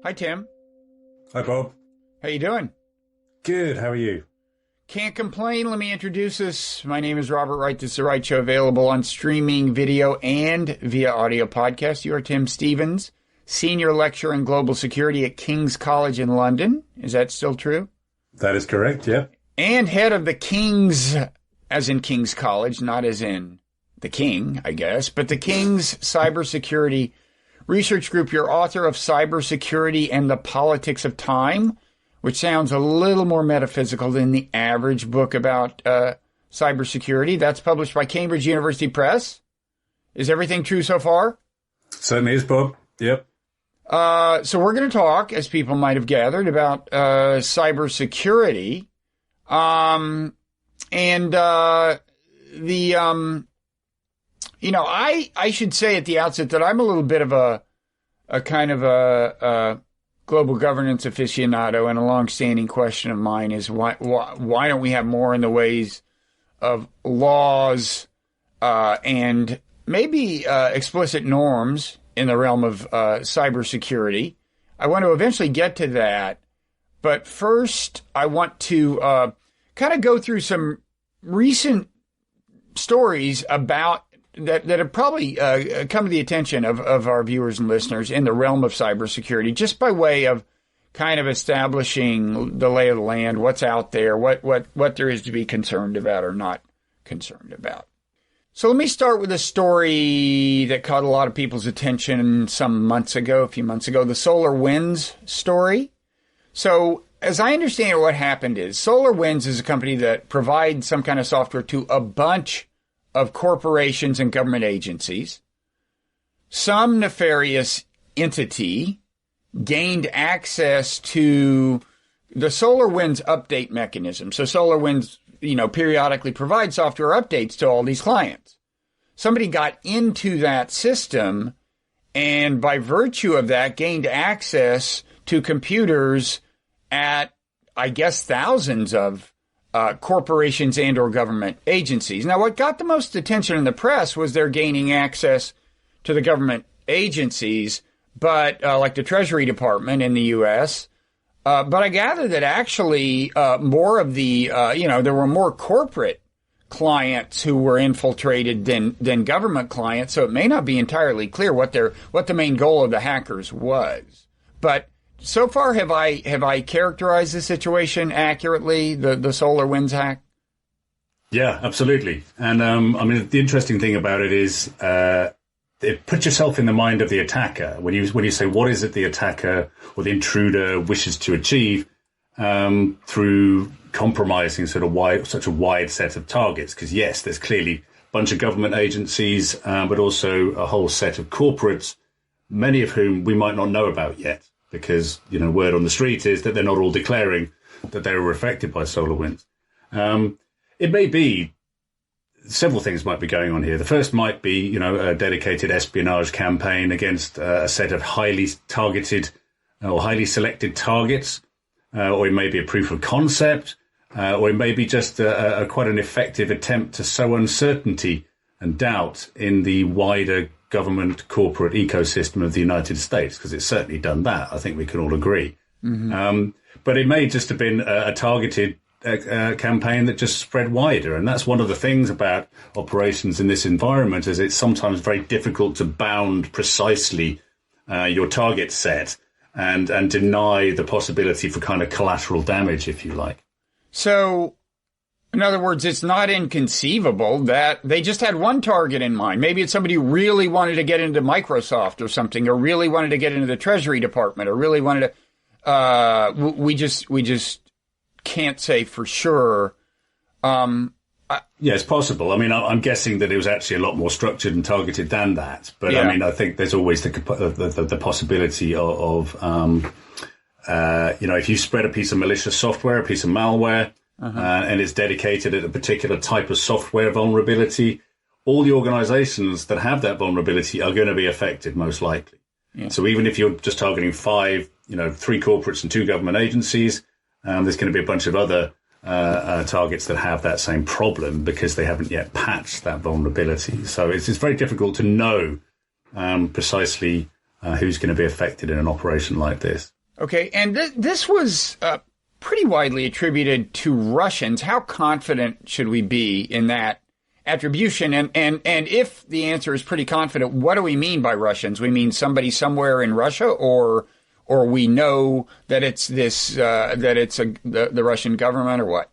Hi, Tim. Hi, Bob. How you doing? Good. How are you? Can't complain. Let me introduce us. My name is Robert Wright. This is The Wright Show, available on streaming video and via audio podcast. You are Tim Stevens, Senior Lecturer in Global Security at King's College in London. Is that still true? That is correct, yeah. And head of the King's, as in King's College, not as in the King, I guess, but the King's Cybersecurity Research Group. You're author of Cybersecurity and the Politics of Time, which sounds a little more metaphysical than the average book about cybersecurity. That's published by Cambridge University Press. Is everything true so far? Certainly is, Bob. Yep. So we're going to talk, as people might have gathered, about cybersecurity. I should say at the outset that I'm a little bit of a kind of a global governance aficionado, and a long-standing question of mine is why don't we have more in the ways of laws and maybe explicit norms in the realm of cybersecurity. I want to eventually get to that, but first I want to kind of go through some recent stories about that have probably come to the attention of our viewers and listeners in the realm of cybersecurity, just by way of kind of establishing the lay of the land, what's out there, what there is to be concerned about or not concerned about. So let me start with a story that caught a lot of people's attention a few months ago, the SolarWinds story. So as I understand it, what happened is SolarWinds is a company that provides some kind of software to a bunch of corporations and government agencies. Some nefarious entity gained access to the SolarWinds update mechanism. So SolarWinds, periodically provides software updates to all these clients. Somebody got into that system and by virtue of that gained access to computers at, I guess, thousands of corporations and or government agencies. Now, what got the most attention in the press was they're gaining access to the government agencies, but like the Treasury Department in the U.S. But I gather that actually more of the, there were more corporate clients who were infiltrated than government clients. So it may not be entirely clear what the main goal of the hackers was. But so far, have I characterized the situation accurately, the SolarWinds hack? Yeah, absolutely. And the interesting thing about it is put yourself in the mind of the attacker. When you say what is it the attacker or the intruder wishes to achieve through compromising such a wide set of targets. Because yes, there's clearly a bunch of government agencies, but also a whole set of corporates, many of whom we might not know about yet. Because, word on the street is that they're not all declaring that they were affected by SolarWinds. It may be several things might be going on here. The first might be, a dedicated espionage campaign against a set of highly targeted or highly selected targets, or it may be a proof of concept, or it may be just quite an effective attempt to sow uncertainty and doubt in the wider government corporate ecosystem of the United States, because it's certainly done that. I think we can all agree. Mm-hmm. But it may just have been a targeted campaign that just spread wider. And that's one of the things about operations in this environment, is it's sometimes very difficult to bound precisely your target set and deny the possibility for kind of collateral damage, if you like. So, in other words, it's not inconceivable that they just had one target in mind. Maybe it's somebody who really wanted to get into Microsoft or something, or really wanted to get into the Treasury Department, or really wanted to. We just can't say for sure. Yeah, it's possible. I'm guessing that it was actually a lot more structured and targeted than that. But yeah. I think there's always the possibility of if you spread a piece of malicious software, a piece of malware. And it's dedicated at a particular type of software vulnerability, all the organizations that have that vulnerability are going to be affected, most likely. Yeah. So even if you're just targeting 3 corporates and 2 government agencies, there's going to be a bunch of other targets that have that same problem because they haven't yet patched that vulnerability. So it's very difficult to know precisely who's going to be affected in an operation like this. Okay, and this was pretty widely attributed to Russians. How confident should we be in that attribution? And if the answer is pretty confident, what do we mean by Russians? We mean somebody somewhere in Russia, or we know that it's the Russian government, or what?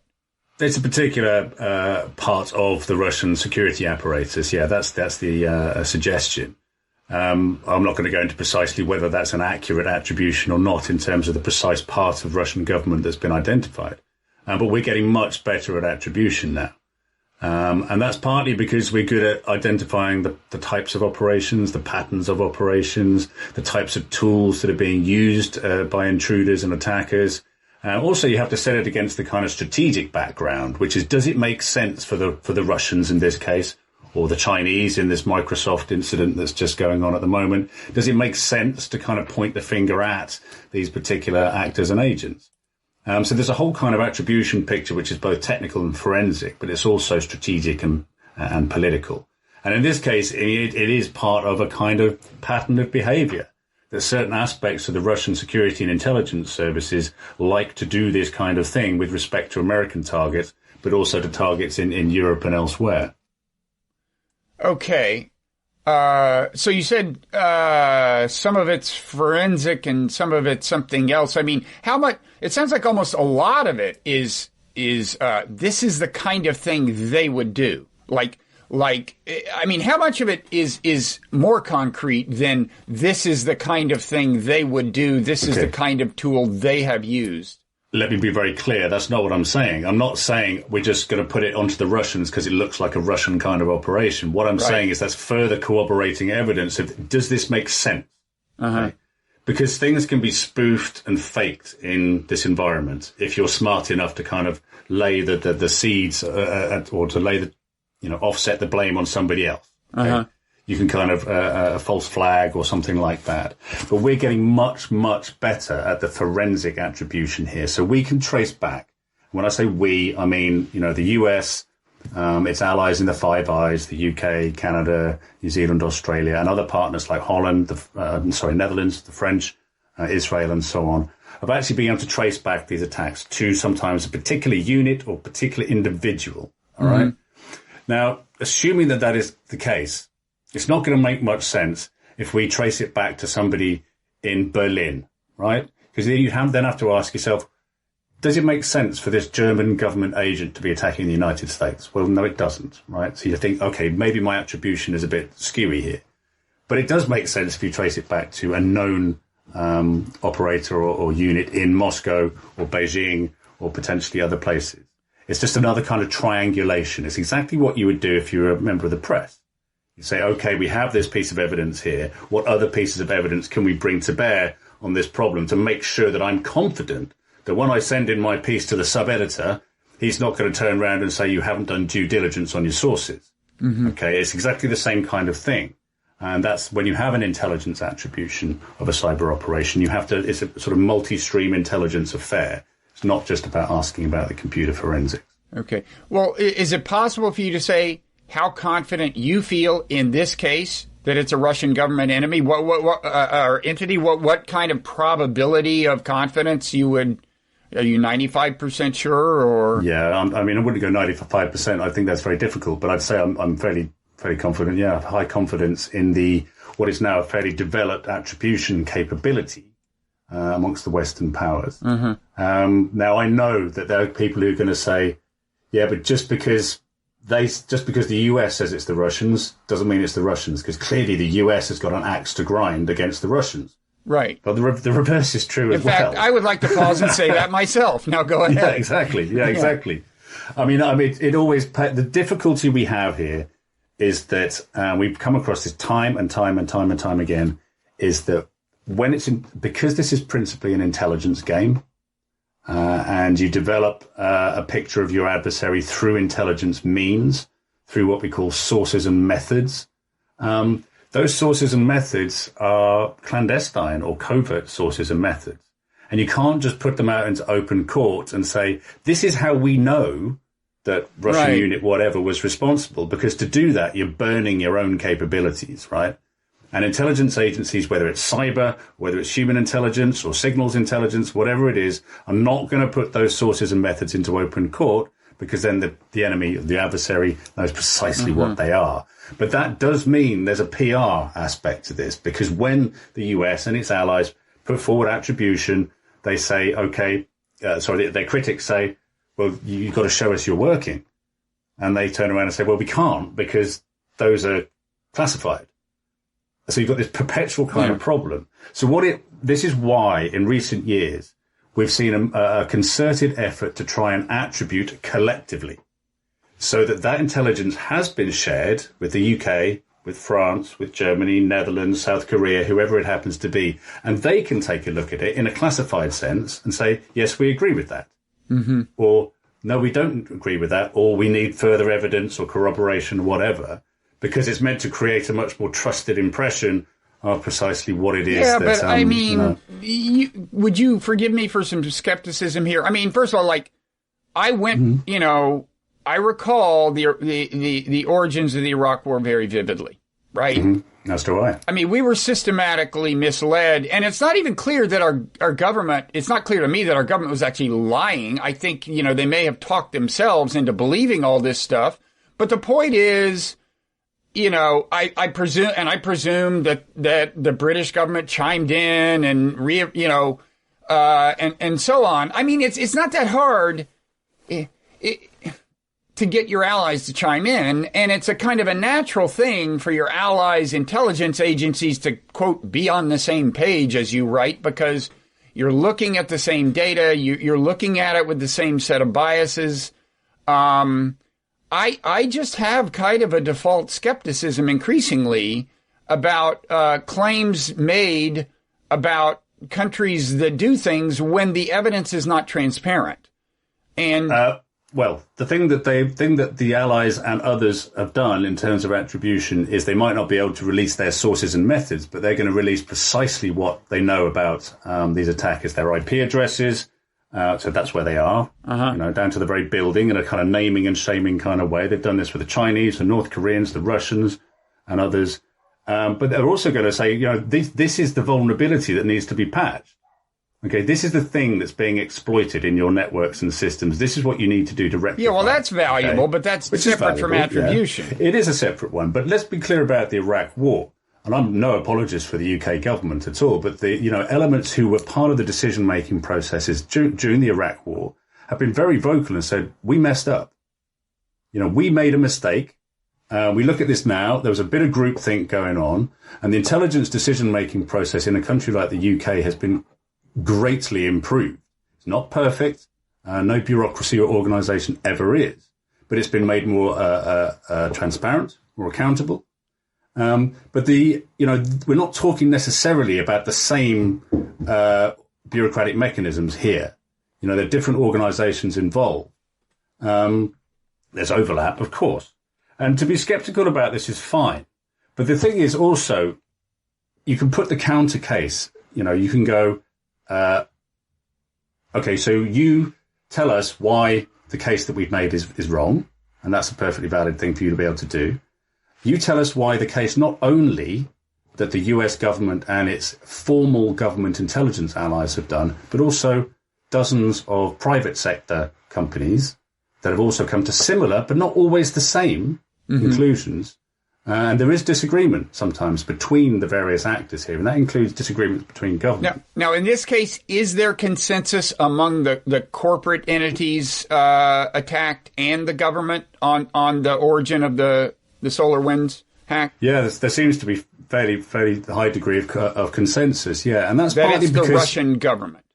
It's a particular part of the Russian security apparatus. Yeah, that's the suggestion. I'm not going to go into precisely whether that's an accurate attribution or not in terms of the precise part of Russian government that's been identified. But we're getting much better at attribution now. And that's partly because we're good at identifying the types of operations, the patterns of operations, the types of tools that are being used by intruders and attackers. Also, you have to set it against the kind of strategic background, which is, does it make sense for the Russians in this case, or the Chinese in this Microsoft incident that's just going on at the moment? Does it make sense to kind of point the finger at these particular actors and agents? So there's a whole kind of attribution picture, which is both technical and forensic, but it's also strategic and political. And in this case, it is part of a kind of pattern of behavior that certain aspects of the Russian security and intelligence services like to do this kind of thing with respect to American targets, but also to targets in Europe and elsewhere. Okay. So you said some of it's forensic and some of it's something else. I mean, how much? It sounds like almost a lot of it is this is the kind of thing they would do. I mean, how much of it is more concrete than this is the kind of thing they would do? This is the kind of tool they have used. Let me be very clear. That's not what I'm saying. I'm not saying we're just going to put it onto the Russians because it looks like a Russian kind of operation. What I'm saying is that's further corroborating evidence of, does this make sense? Okay? Because things can be spoofed and faked in this environment if you're smart enough to kind of lay the seeds or to lay the, offset the blame on somebody else. Okay? You can kind of a false flag or something like that. But we're getting much, much better at the forensic attribution here. So we can trace back. When I say we, I mean, the US, its allies in the Five Eyes, the UK, Canada, New Zealand, Australia, and other partners like Holland, Netherlands, the French, Israel, and so on, have actually been able to trace back these attacks to sometimes a particular unit or particular individual. All right. Now, assuming that is the case, it's not going to make much sense if we trace it back to somebody in Berlin, right? Because then you then have to ask yourself, does it make sense for this German government agent to be attacking the United States? Well, no, it doesn't, right? So you think, okay, maybe my attribution is a bit skewy here. But it does make sense if you trace it back to a known operator or unit in Moscow or Beijing or potentially other places. It's just another kind of triangulation. It's exactly what you would do if you were a member of the press. You say, okay, we have this piece of evidence here. What other pieces of evidence can we bring to bear on this problem to make sure that I'm confident that when I send in my piece to the sub-editor, he's not going to turn around and say you haven't done due diligence on your sources. Okay, it's exactly the same kind of thing. And that's when you have an intelligence attribution of a cyber operation, it's a sort of multi-stream intelligence affair. It's not just about asking about the computer forensics. Okay. Well, is it possible for you to say how confident you feel in this case that it's a Russian government enemy, or entity? What kind of probability of confidence are you 95% sure, or? Yeah, I mean, I wouldn't go 95%. I think that's very difficult, but I'd say I'm fairly confident. Yeah, high confidence in what is now a fairly developed attribution capability amongst the Western powers. Now, I know that there are people who are going to say, yeah, but just because the US says it's the Russians doesn't mean it's the Russians, because clearly the US has got an axe to grind against the Russians. Right. But the reverse is true as well. In fact, I would like to pause and say that myself. Now go ahead. Yeah, exactly. Yeah, exactly. I mean, the difficulty we have here is that we've come across this time and time again, is that because this is principally an intelligence game, and you develop a picture of your adversary through intelligence means, through what we call sources and methods. Those sources and methods are clandestine or covert sources and methods. And you can't just put them out into open court and say, this is how we know that Russian unit whatever was responsible, because to do that, you're burning your own capabilities, right? And intelligence agencies, whether it's cyber, whether it's human intelligence or signals intelligence, whatever it is, are not going to put those sources and methods into open court, because then the enemy, the adversary, knows precisely what they are. But that does mean there's a PR aspect to this, because when the US and its allies put forward attribution, they say, okay, their critics say, well, you've got to show us you're working. And they turn around and say, well, we can't because those are classified. So you've got this perpetual kind of problem. So this is why in recent years we've seen a concerted effort to try and attribute collectively, so that intelligence has been shared with the UK, with France, with Germany, Netherlands, South Korea, whoever it happens to be, and they can take a look at it in a classified sense and say, yes, we agree with that, or no, we don't agree with that, or we need further evidence or corroboration, whatever. Because it's meant to create a much more trusted impression of precisely what it is. Yeah, but I mean, would you forgive me for some skepticism here? I mean, first of all, I went, I recall the origins of the Iraq War very vividly, right? Mm-hmm. As do I. I mean, we were systematically misled, and it's not even clear that our government, it's not clear to me that our government was actually lying. I think, they may have talked themselves into believing all this stuff. But the point is, I presume that the British government chimed in and and so on. I mean, it's not that hard to get your allies to chime in, and it's a kind of a natural thing for your allies' intelligence agencies to, quote, be on the same page as you, right? Because you're looking at the same data, you're looking at it with the same set of biases. I just have kind of a default skepticism increasingly about claims made about countries that do things when the evidence is not transparent. And the thing that the Allies and others have done in terms of attribution is they might not be able to release their sources and methods, but they're going to release precisely what they know about these attackers, their IP addresses. So that's where they are, down to the very building in a kind of naming and shaming kind of way. They've done this with the Chinese, the North Koreans, the Russians, and others. But they're also going to say, this is the vulnerability that needs to be patched. Okay, this is the thing that's being exploited in your networks and systems. This is what you need to do to rectify. Yeah, well, that's valuable, but that's separate from attribution. Yeah. It is a separate one. But let's be clear about the Iraq War. And I'm no apologist for the UK government at all, but the elements who were part of the decision-making processes during the Iraq War have been very vocal and said, we messed up. We made a mistake. We look at this now. There was a bit of groupthink going on, and the intelligence decision-making process in a country like the UK has been greatly improved. It's not perfect. No bureaucracy or organisation ever is, but it's been made more transparent, more accountable. But we're not talking necessarily about the same bureaucratic mechanisms here. There are different organisations involved. There's overlap, of course. And to be sceptical about this is fine. But the thing is also, you can put the counter case. You can go, okay, so you tell us why the case that we've made is wrong. And that's a perfectly valid thing for you to be able to do. You tell us why the case not only that the US government and its formal government intelligence allies have done, but also dozens of private sector companies that have also come to similar, but not always the same conclusions. And there is disagreement sometimes between the various actors here, and that includes disagreements between governments. Now, in this case, is there consensus among the corporate entities attacked and the government on the origin of the SolarWinds hack? Yeah, there seems to be fairly high degree of consensus. Yeah, and that's that partly it's the because Russian government.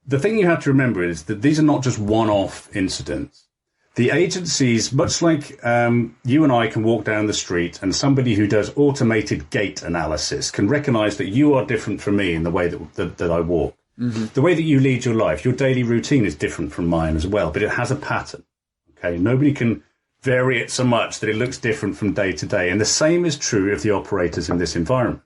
The thing you have to remember is that these are not just one-off incidents. The agencies, much like you and I can walk down the street and somebody who does automated gait analysis can recognize that you are different from me in the way that I walk. The way that you lead your life, your daily routine is different from mine as well, but it has a pattern. Okay, nobody can vary it so much that it looks different from day to day. And the same is true of the operators in this environment.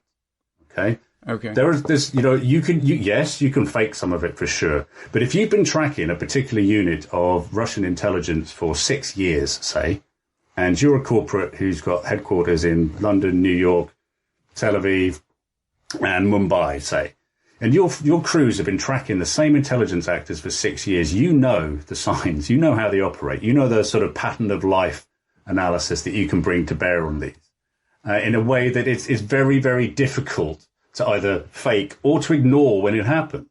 Okay. There's, you can fake some of it for sure. But if you've been tracking a particular unit of Russian intelligence for 6 years, say, and you're a corporate who's got headquarters in London, New York, Tel Aviv, and Mumbai, say. And your crews have been tracking the same intelligence actors for 6 years. You know the signs. You know how they operate. You know the sort of pattern of life analysis that you can bring to bear on these in a way that it's very, very difficult to either fake or to ignore when it happens.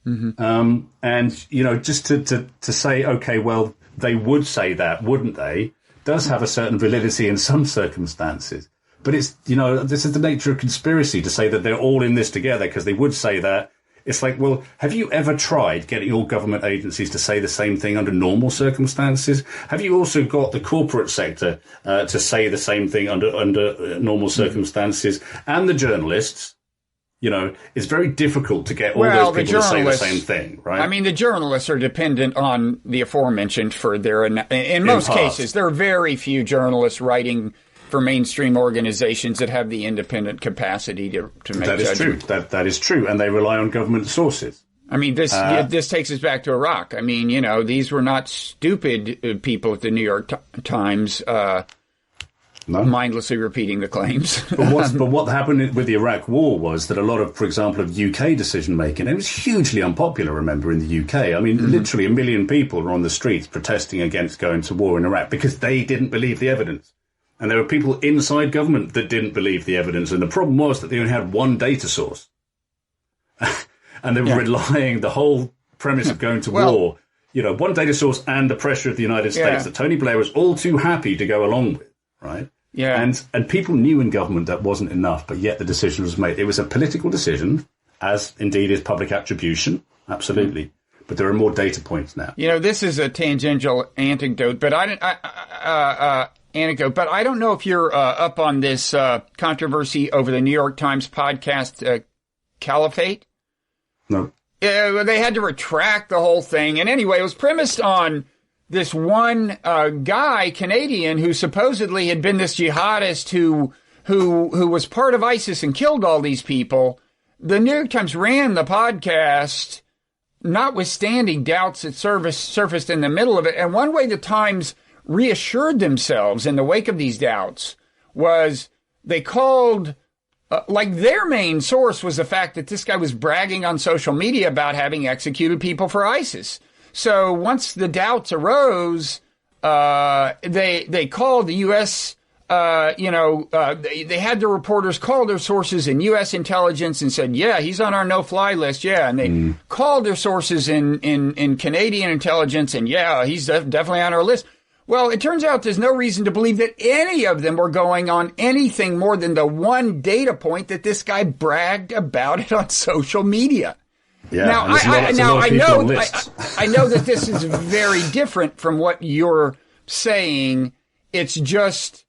Mm-hmm. And, you know, just to say, OK, well, they would say that, wouldn't they, does have a certain validity in some circumstances. But it's, you know, this is the nature of conspiracy to say that they're all in this together because they would say that. It's like, well, have you ever tried getting all government agencies to say the same thing under normal circumstances? Have you also got the corporate sector to say the same thing under normal circumstances? And the journalists, you know, it's very difficult to get all those people to say the same thing, right? I mean, the journalists are dependent on the aforementioned for their, in most cases, there are very few journalists writing for mainstream organizations that have the independent capacity to make judgments. That is true. And they rely on government sources. I mean, this takes us back to Iraq. I mean, you know, these were not stupid people at the New York Times mindlessly repeating the claims. But what happened with the Iraq war was that a lot of, for example, of UK decision-making, it was hugely unpopular, remember, in the UK. I mean, literally 1 million people were on the streets protesting against going to war in Iraq because they didn't believe the evidence. And there were people inside government that didn't believe the evidence. And the problem was that they only had one data source. And they were relying the whole premise of going to war, you know, one data source and the pressure of the United States that Tony Blair was all too happy to go along with, right? Yeah. And people knew in government that wasn't enough, but yet the decision was made. It was a political decision, as indeed is public attribution, absolutely. But there are more data points now. You know, this is a tangential anecdote, but I don't know if you're up on this controversy over the New York Times podcast Caliphate. No. They had to retract the whole thing. And anyway, it was premised on this one guy, Canadian, who supposedly had been this jihadist who was part of ISIS and killed all these people. The New York Times ran the podcast, notwithstanding doubts that surfaced in the middle of it. And one way the Times reassured themselves in the wake of these doubts was they called, like their main source was the fact that this guy was bragging on social media about having executed people for ISIS. So once the doubts arose, they called the U.S., they had the reporters call their sources in U.S. intelligence and said, yeah, he's on our no-fly list, yeah. And they called their sources in Canadian intelligence and, yeah, he's definitely on our list. Well, it turns out there's no reason to believe that any of them were going on anything more than the one data point that this guy bragged about it on social media. Yeah, now, I know that this is very different from what you're saying. It's just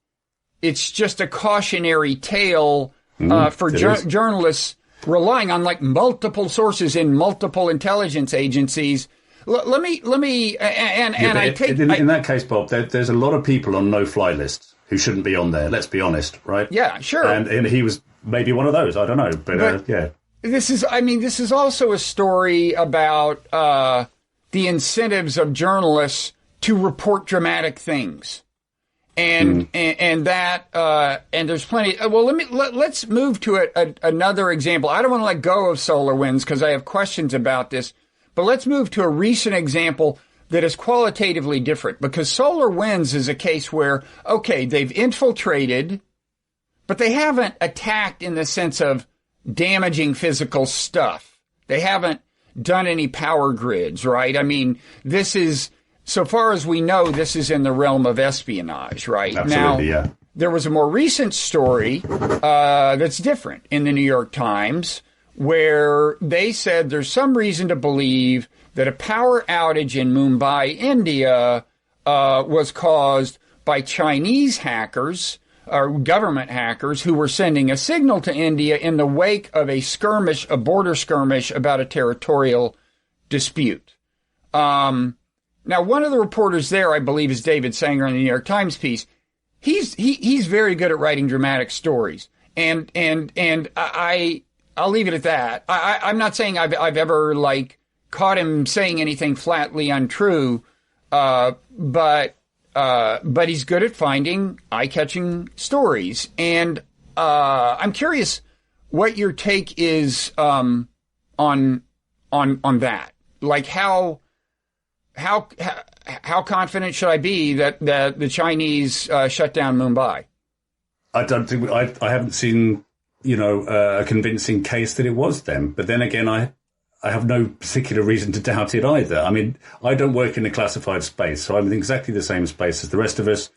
a cautionary tale for journalists relying on like multiple sources in multiple intelligence agencies. Let me, in that case, Bob, there's a lot of people on no-fly lists who shouldn't be on there. Let's be honest, right? Yeah, sure. And he was maybe one of those. I don't know, but yeah. This is also a story about the incentives of journalists to report dramatic things, and there's plenty. Well, let's move to another example. I don't want to let go of SolarWinds because I have questions about this, but let's move to a recent example that is qualitatively different, because SolarWinds is a case where, okay, they've infiltrated, but they haven't attacked in the sense of damaging physical stuff. They haven't done any power grids, right? I mean, this is, so far as we know, this is in the realm of espionage, right? Absolutely, now, there was a more recent story that's different in the New York Times where they said there's some reason to believe that a power outage in Mumbai, India, was caused by Chinese hackers or government hackers who were sending a signal to India in the wake of a border skirmish about a territorial dispute. Now, one of the reporters there, I believe, is David Sanger in the New York Times piece. He's very good at writing dramatic stories, and I'll leave it at that. I'm not saying I've ever caught him saying anything flatly untrue, but he's good at finding eye-catching stories. And I'm curious what your take is on that. Like how confident should I be that the Chinese shut down Mumbai? I don't think I haven't seen a convincing case that it was them. But then again, I have no particular reason to doubt it either. I mean, I don't work in the classified space, so I'm in exactly the same space as the rest of us.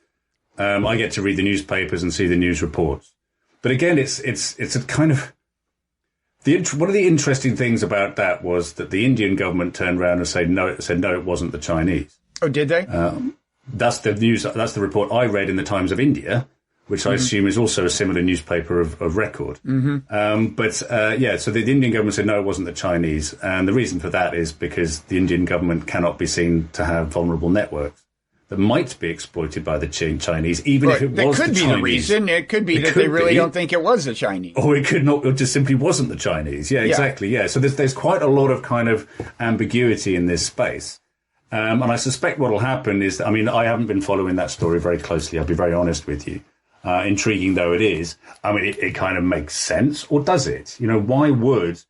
I get to read the newspapers and see the news reports. But again, it's a kind of one of the interesting things about that was that the Indian government turned around and said no, it wasn't the Chinese. Oh, did they? That's the news. That's the report I read in the Times of India, which I assume is also a similar newspaper of record. So the Indian government said, no, it wasn't the Chinese. And the reason for that is because the Indian government cannot be seen to have vulnerable networks that might be exploited by the Chinese, even if it was the Chinese. That could be the reason. It could be that they really don't think it was the Chinese. Or it could not, it just simply wasn't the Chinese. Yeah, exactly. Yeah. So there's quite a lot of kind of ambiguity in this space. And I suspect what will happen is, I mean, I haven't been following that story very closely. I'll be very honest with you. Intriguing though it is, I mean, it kind of makes sense, or does it? Why would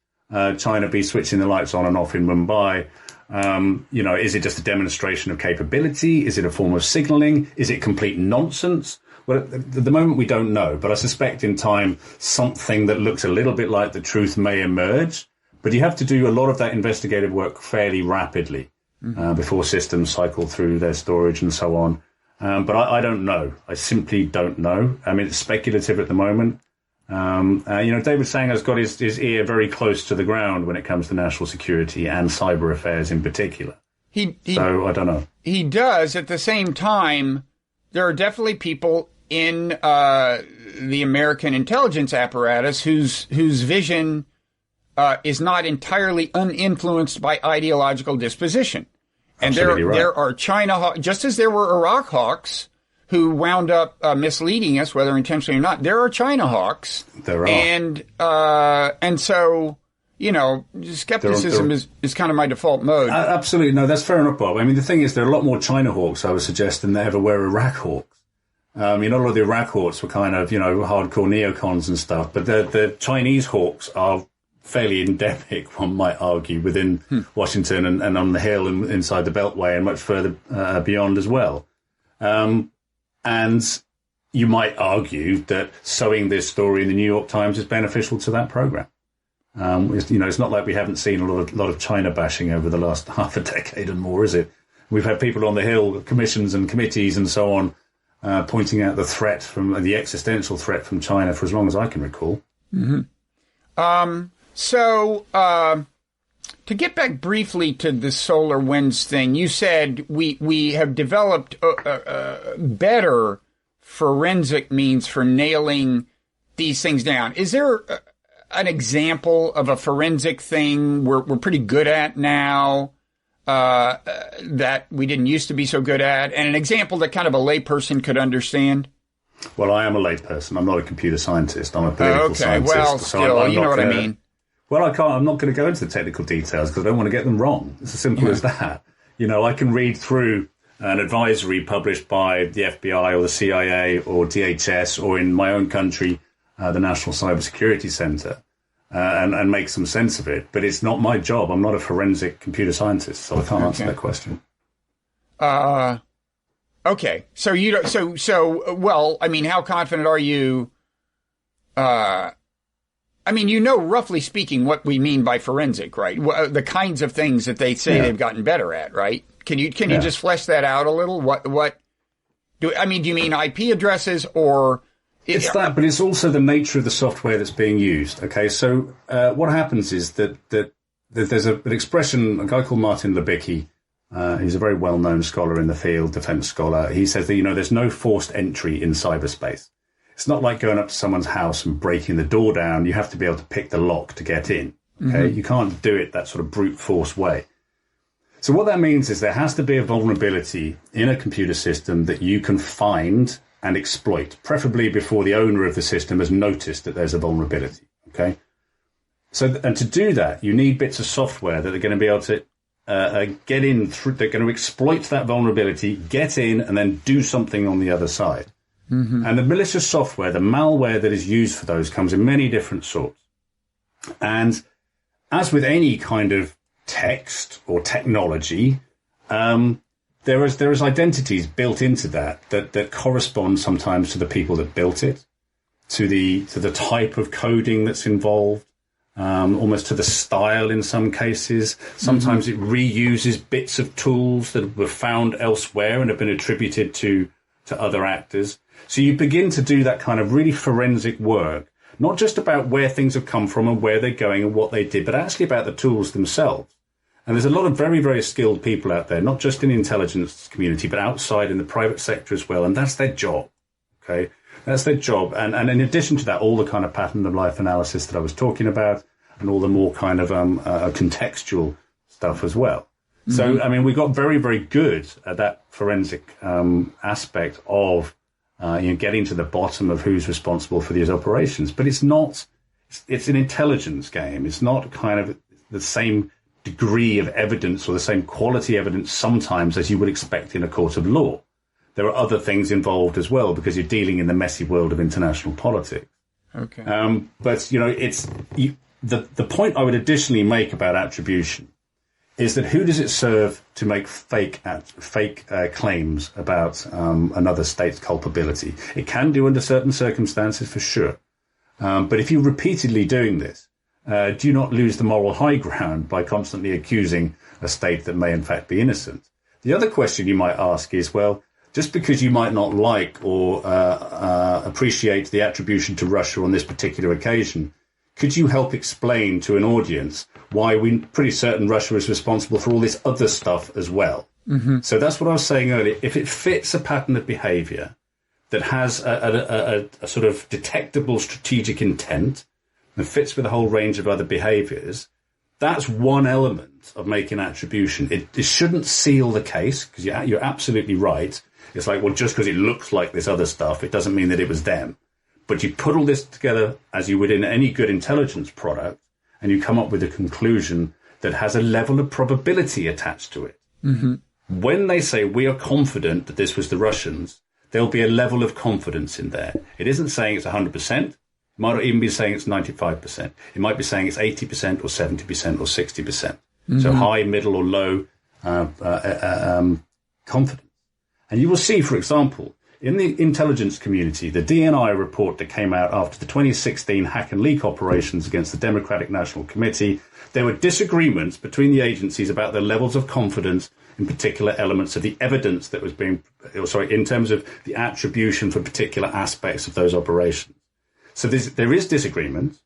China be switching the lights on and off in Mumbai? Is it just a demonstration of capability? Is it a form of signaling? Is it complete nonsense? Well, at the moment we don't know, but I suspect in time something that looks a little bit like the truth may emerge. But you have to do a lot of that investigative work fairly rapidly before systems cycle through their storage and so on. But I don't know. I simply don't know. I mean, it's speculative at the moment. David Sang has got his ear very close to the ground when it comes to national security and cyber affairs in particular. So I don't know. He does. At the same time, there are definitely people in the American intelligence apparatus whose vision is not entirely uninfluenced by ideological disposition. And there are China, just as there were Iraq hawks who wound up misleading us, whether intentionally or not. There are China hawks. There are. And so, skepticism is kind of my default mode. Absolutely. No, that's fair enough, Bob. I mean, the thing is, there are a lot more China hawks, I would suggest, than there ever were Iraq hawks. A lot of the Iraq hawks were kind of, hardcore neocons and stuff. But the Chinese hawks are fairly endemic, one might argue, within Washington and on the Hill and inside the Beltway and much further beyond as well. And you might argue that sowing this story in the New York Times is beneficial to that program. It's not like we haven't seen a lot of China bashing over the last half a decade and more, is it? We've had people on the Hill, commissions and committees and so on, pointing out the existential threat from China for as long as I can recall. Mm-hmm. So, to get back briefly to the solar winds thing, you said we have developed better forensic means for nailing these things down. Is there an example of a forensic thing we're pretty good at now that we didn't used to be so good at, and an example that kind of a layperson could understand? Well, I am a layperson. I'm not a computer scientist. I'm a political scientist. Well, still, I'm you know what I mean. Well, I'm not going to go into the technical details because I don't want to get them wrong. It's as simple as that. I can read through an advisory published by the FBI or the CIA or DHS or in my own country, the National Cybersecurity Center, and make some sense of it. But it's not my job. I'm not a forensic computer scientist, so I can't answer that question. Okay. So you don't. Well, I mean, how confident are you? Roughly speaking, what we mean by forensic, right? The kinds of things that they say they've gotten better at, right? Can you just flesh that out a little? Do you mean IP addresses or? It's that, but it's also the nature of the software that's being used. Okay, so what happens is that there's an expression. A guy called Martin Libicki, he's a very well-known scholar in the field, defense scholar. He says that there's no forced entry in cyberspace. It's not like going up to someone's house and breaking the door down. You have to be able to pick the lock to get in. Okay, You can't do it that sort of brute force way. So what that means is there has to be a vulnerability in a computer system that you can find and exploit, preferably before the owner of the system has noticed that there's a vulnerability. Okay, and to do that, you need bits of software that are going to be able to get in through. They're going to exploit that vulnerability, get in, and then do something on the other side. And the malicious software, the malware that is used for those, comes in many different sorts. And as with any kind of text or technology, there is identities built into that correspond sometimes to the people that built it, to the type of coding that's involved, almost to the style in some cases. Sometimes it reuses bits of tools that were found elsewhere and have been attributed to other actors. So you begin to do that kind of really forensic work, not just about where things have come from and where they're going and what they did, but actually about the tools themselves. And there's a lot of very, very skilled people out there, not just in the intelligence community, but outside in the private sector as well. And that's their job. Okay. That's their job. And in addition to that, all the kind of pattern of life analysis that I was talking about and all the more kind of contextual stuff as well. So, I mean, we got very, very good at that forensic aspect of getting to the bottom of who's responsible for these operations. But it's an intelligence game. It's not kind of the same degree of evidence or the same quality evidence sometimes as you would expect in a court of law. There are other things involved as well because you're dealing in the messy world of international politics. Okay. But, the point I would additionally make about attribution is that who does it serve to make fake claims about another state's culpability? It can do under certain circumstances for sure. But if you're repeatedly doing this, do you not lose the moral high ground by constantly accusing a state that may in fact be innocent? The other question you might ask is, well, just because you might not like or appreciate the attribution to Russia on this particular occasion, could you help explain to an audience why we're pretty certain Russia is responsible for all this other stuff as well? So that's what I was saying earlier. If it fits a pattern of behavior that has a sort of detectable strategic intent and fits with a whole range of other behaviors, that's one element of making attribution. It shouldn't seal the case, because you're absolutely right. It's like, well, just because it looks like this other stuff, it doesn't mean that it was them. But you put all this together as you would in any good intelligence product, and you come up with a conclusion that has a level of probability attached to it. When they say we are confident that this was the Russians, there'll be a level of confidence in there. It isn't saying it's 100%. It might not even be saying it's 95%. It might be saying it's 80% or 70% or 60%. So high, middle or low confidence. And you will see, for example, in the intelligence community, the DNI report that came out after the 2016 hack and leak operations against the Democratic National Committee, there were disagreements between the agencies about the levels of confidence in particular elements of the evidence that was in terms of the attribution for particular aspects of those operations. So there is disagreement,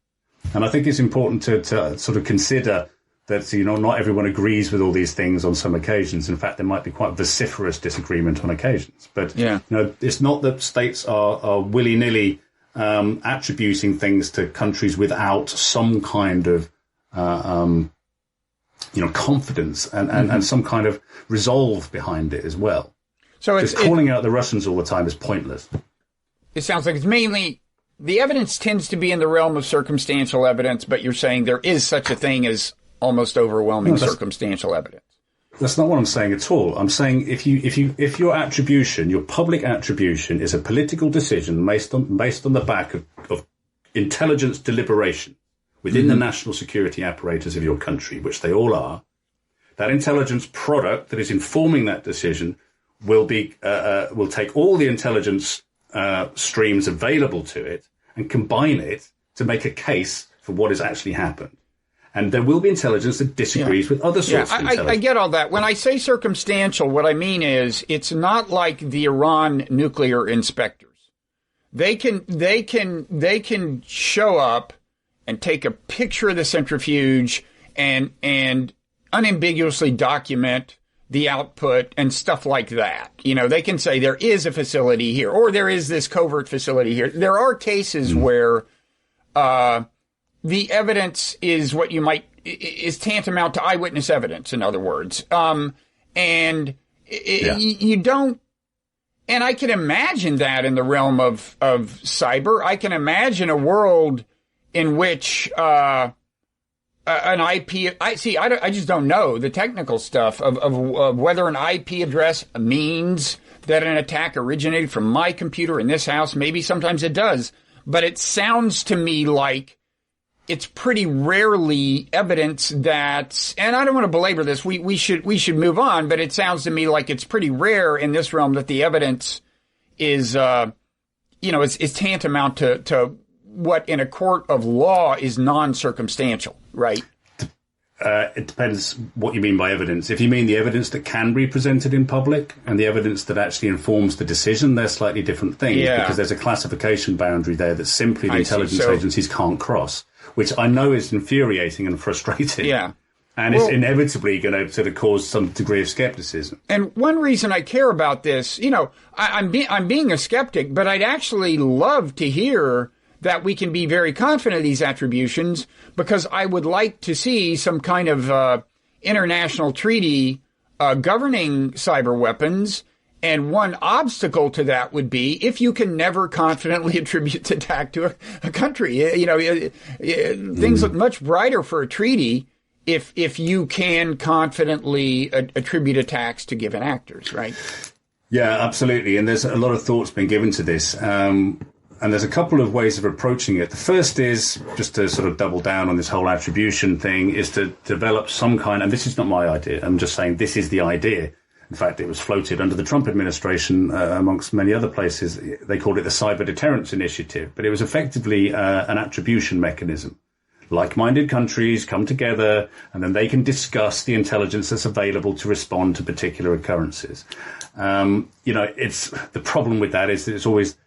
and I think it's important to sort of consider that, not everyone agrees with all these things on some occasions. In fact, there might be quite vociferous disagreement on occasions. But, it's not that states are willy-nilly attributing things to countries without some kind of, confidence and some kind of resolve behind it as well. So just calling out the Russians all the time is pointless. It sounds like it's mainly the evidence tends to be in the realm of circumstantial evidence, but you're saying there is such a thing as almost overwhelming circumstantial evidence. That's not what I'm saying at all. I'm saying if your attribution, your public attribution, is a political decision based on the back of intelligence deliberation within the national security apparatus of your country, which they all are, that intelligence product that is informing that decision will take all the intelligence streams available to it and combine it to make a case for what has actually happened. And there will be intelligence that disagrees with other sorts of intelligence. I get all that. When I say circumstantial, what I mean is it's not like the Iran nuclear inspectors. They can show up and take a picture of the centrifuge and unambiguously document the output and stuff like that. They can say there is a facility here or there is this covert facility here. There are cases where the evidence is what is tantamount to eyewitness evidence, in other words. You don't, and I can imagine that in the realm of cyber. I can imagine a world in which an IP, I just don't know the technical stuff of whether an IP address means that an attack originated from my computer in this house. Maybe sometimes it does, but it sounds to me like it's pretty rarely evidence that, and I don't want to belabor this, we should move on, but it sounds to me like it's pretty rare in this realm that the evidence is, is tantamount to what in a court of law is non-circumstantial, right? It depends what you mean by evidence. If you mean the evidence that can be presented in public and the evidence that actually informs the decision, they're slightly different things because there's a classification boundary there that simply the intelligence agencies can't cross, which I know is infuriating and frustrating. Yeah. And it's inevitably going to sort of cause some degree of skepticism. And one reason I care about this, I'm being a skeptic, but I'd actually love to hear that we can be very confident of these attributions, because I would like to see some kind of international treaty governing cyber weapons. And one obstacle to that would be if you can never confidently attribute the attack to a country. Things look much brighter for a treaty if you can confidently attribute attacks to given actors, right? Yeah, absolutely. And there's a lot of thoughts been given to this. And there's a couple of ways of approaching it. The first is, just to sort of double down on this whole attribution thing, is to develop some kind, and this is not my idea, I'm just saying this is the idea. In fact, it was floated under the Trump administration amongst many other places. They called it the Cyber Deterrence Initiative, but it was effectively an attribution mechanism. Like-minded countries come together and then they can discuss the intelligence that's available to respond to particular occurrences. It's the problem with that is that it's always,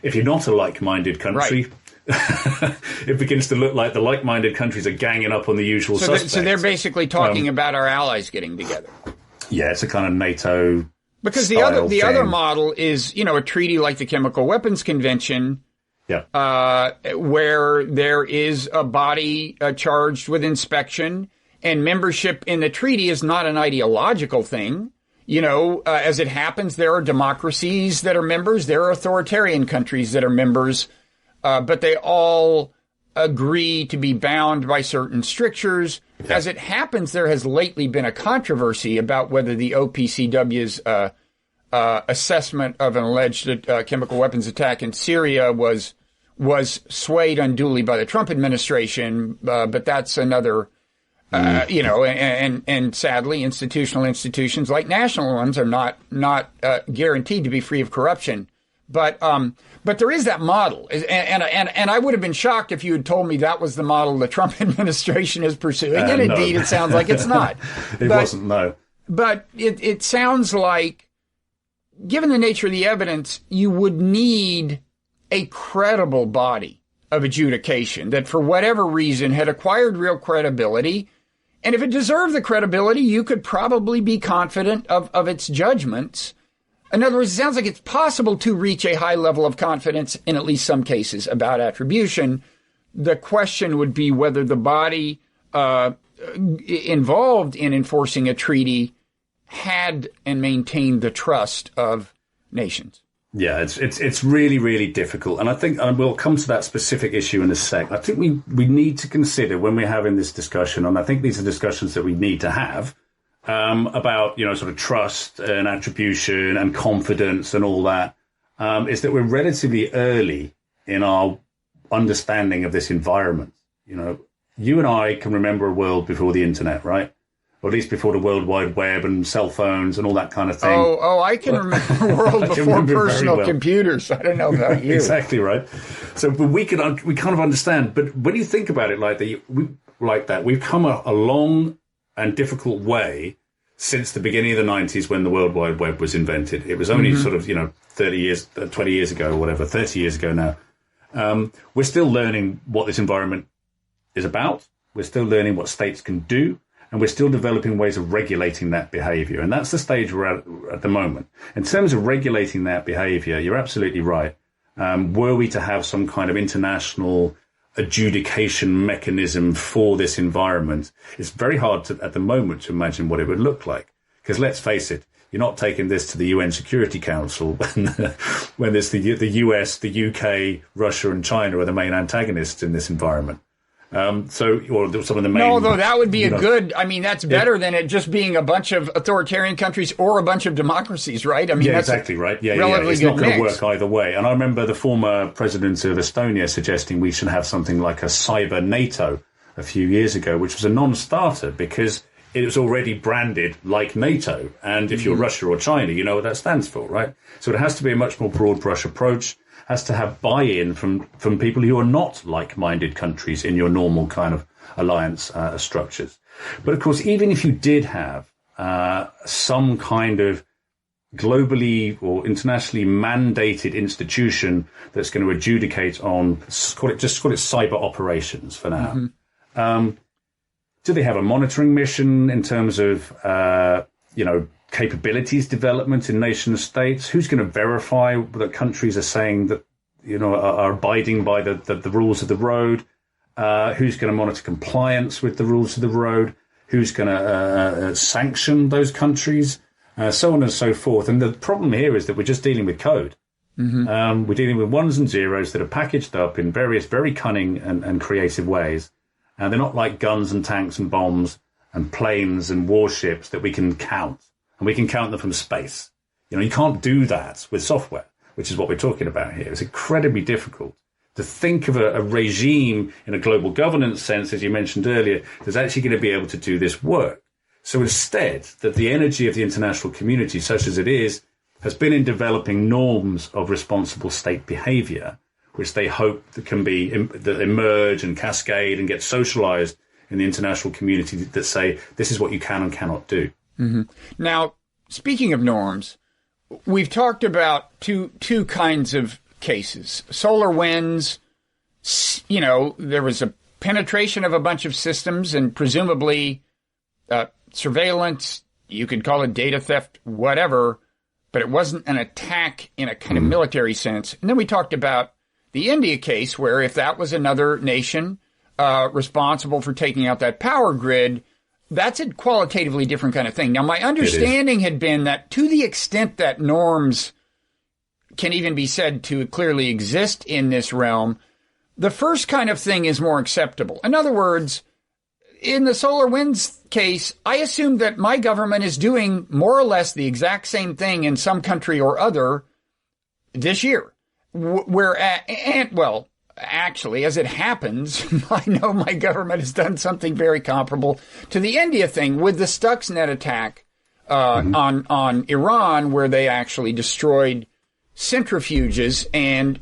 if you're not a like-minded country, right, it begins to look like the like-minded countries are ganging up on the usual suspects. So they're basically talking about our allies getting together. Yeah, it's a kind of NATO because the other model is, a treaty like the Chemical Weapons Convention, where there is a body charged with inspection, and membership in the treaty is not an ideological thing. As it happens, there are democracies that are members. There are authoritarian countries that are members, but they all agree to be bound by certain strictures. Yeah. As it happens, there has lately been a controversy about whether the OPCW's assessment of an alleged chemical weapons attack in Syria was swayed unduly by the Trump administration, but that's another. And sadly, institutional institutions like national ones are not guaranteed to be free of corruption. But there is that model, and I would have been shocked if you had told me that was the model the Trump administration is pursuing. And indeed, it sounds like it's not. It wasn't, no. But it sounds like, given the nature of the evidence, you would need a credible body of adjudication that, for whatever reason, had acquired real credibility. And if it deserved the credibility, you could probably be confident of its judgments. In other words, it sounds like it's possible to reach a high level of confidence in at least some cases about attribution. The question would be whether the body involved in enforcing a treaty had and maintained the trust of nations. Yeah, it's really, really difficult. And I think, and we'll come to that specific issue in a sec, I think we need to consider when we're having this discussion, and I think these are discussions that we need to have, about, sort of trust and attribution and confidence and all that, is that we're relatively early in our understanding of this environment. You and I can remember a world before the internet, right? Or at least before the World Wide Web and cell phones and all that kind of thing. I can remember a world before personal computers. I don't know about you. Exactly right. So, but we kind of understand. But when you think about it like that, we've come a long and difficult way since the beginning of the 90s when the World Wide Web was invented. It was only sort of 20 years ago or whatever, 30 years ago now. We're still learning what this environment is about. We're still learning what states can do. And we're still developing ways of regulating that behavior. And that's the stage we're at the moment. In terms of regulating that behavior, you're absolutely right. Were we to have some kind of international adjudication mechanism for this environment, it's very hard at the moment to imagine what it would look like. Because let's face it, you're not taking this to the UN Security Council when there's the US, the UK, Russia and China are the main antagonists in this environment. Or some of the main. No, though that would be that's better than it just being a bunch of authoritarian countries or a bunch of democracies, right? I mean, yeah, that's exactly right. Yeah, relatively it's not going to mix. work either way. And I remember the former president of Estonia suggesting we should have something like a cyber NATO a few years ago, which was a non-starter because it was already branded like NATO. And if you're Russia or China, you know what that stands for, right? So it has to be a much more broad brush approach, has to have buy-in from people who are not like-minded countries in your normal kind of alliance structures. But of course, even if you did have some kind of globally or internationally mandated institution that's going to adjudicate on, call it cyber operations for now. Do they have a monitoring mission in terms of, capabilities development in nation states? Who's going to verify that countries are saying that, are abiding by the rules of the road? Who's going to monitor compliance with the rules of the road? Who's going to sanction those countries? So on and so forth. And the problem here is that we're just dealing with code. We're dealing with ones and zeros that are packaged up in various very cunning and creative ways. And they're not like guns and tanks and bombs and planes and warships that we can count. And we can count them from space. You can't do that with software, which is what we're talking about here. It's incredibly difficult to think of a regime in a global governance sense, as you mentioned earlier, that's actually going to be able to do this work. So instead, that the energy of the international community, such as it is, has been in developing norms of responsible state behavior, which they hope that can be that emerge and cascade and get socialized in the international community that say this is what you can and cannot do. Now, speaking of norms, we've talked about two kinds of cases. Solar winds, there was a penetration of a bunch of systems and presumably surveillance, you could call it data theft, whatever, but it wasn't an attack in a kind of military sense. And then we talked about the India case where if that was another nation responsible for taking out that power grid, that's a qualitatively different kind of thing. Now, my understanding had been that to the extent that norms can even be said to clearly exist in this realm, the first kind of thing is more acceptable. In other words, in the solar winds case, I assume that my government is doing more or less the exact same thing in some country or other this year. Actually, as it happens, I know my government has done something very comparable to the India thing with the Stuxnet attack on Iran, where they actually destroyed centrifuges. And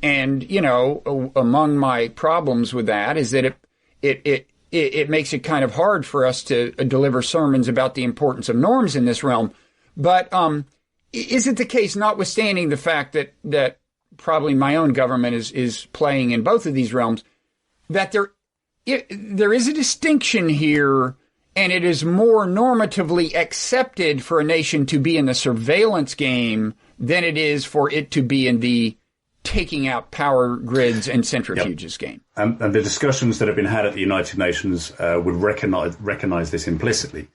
among my problems with that is that it makes it kind of hard for us to deliver sermons about the importance of norms in this realm. But is it the case, notwithstanding the fact that probably my own government is playing in both of these realms, that there is a distinction here, and it is more normatively accepted for a nation to be in the surveillance game than it is for it to be in the taking out power grids and centrifuges game. And the discussions that have been had at the United Nations would recognize this implicitly.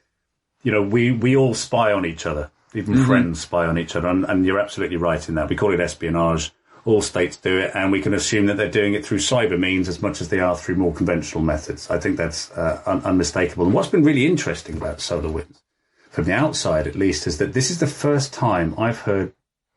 We all spy on each other. Even friends spy on each other. And you're absolutely right in that. We call it espionage. All states do it, and we can assume that they're doing it through cyber means as much as they are through more conventional methods. I think that's unmistakable. And what's been really interesting about solar winds, from the outside at least, is that this is the first time I've heard,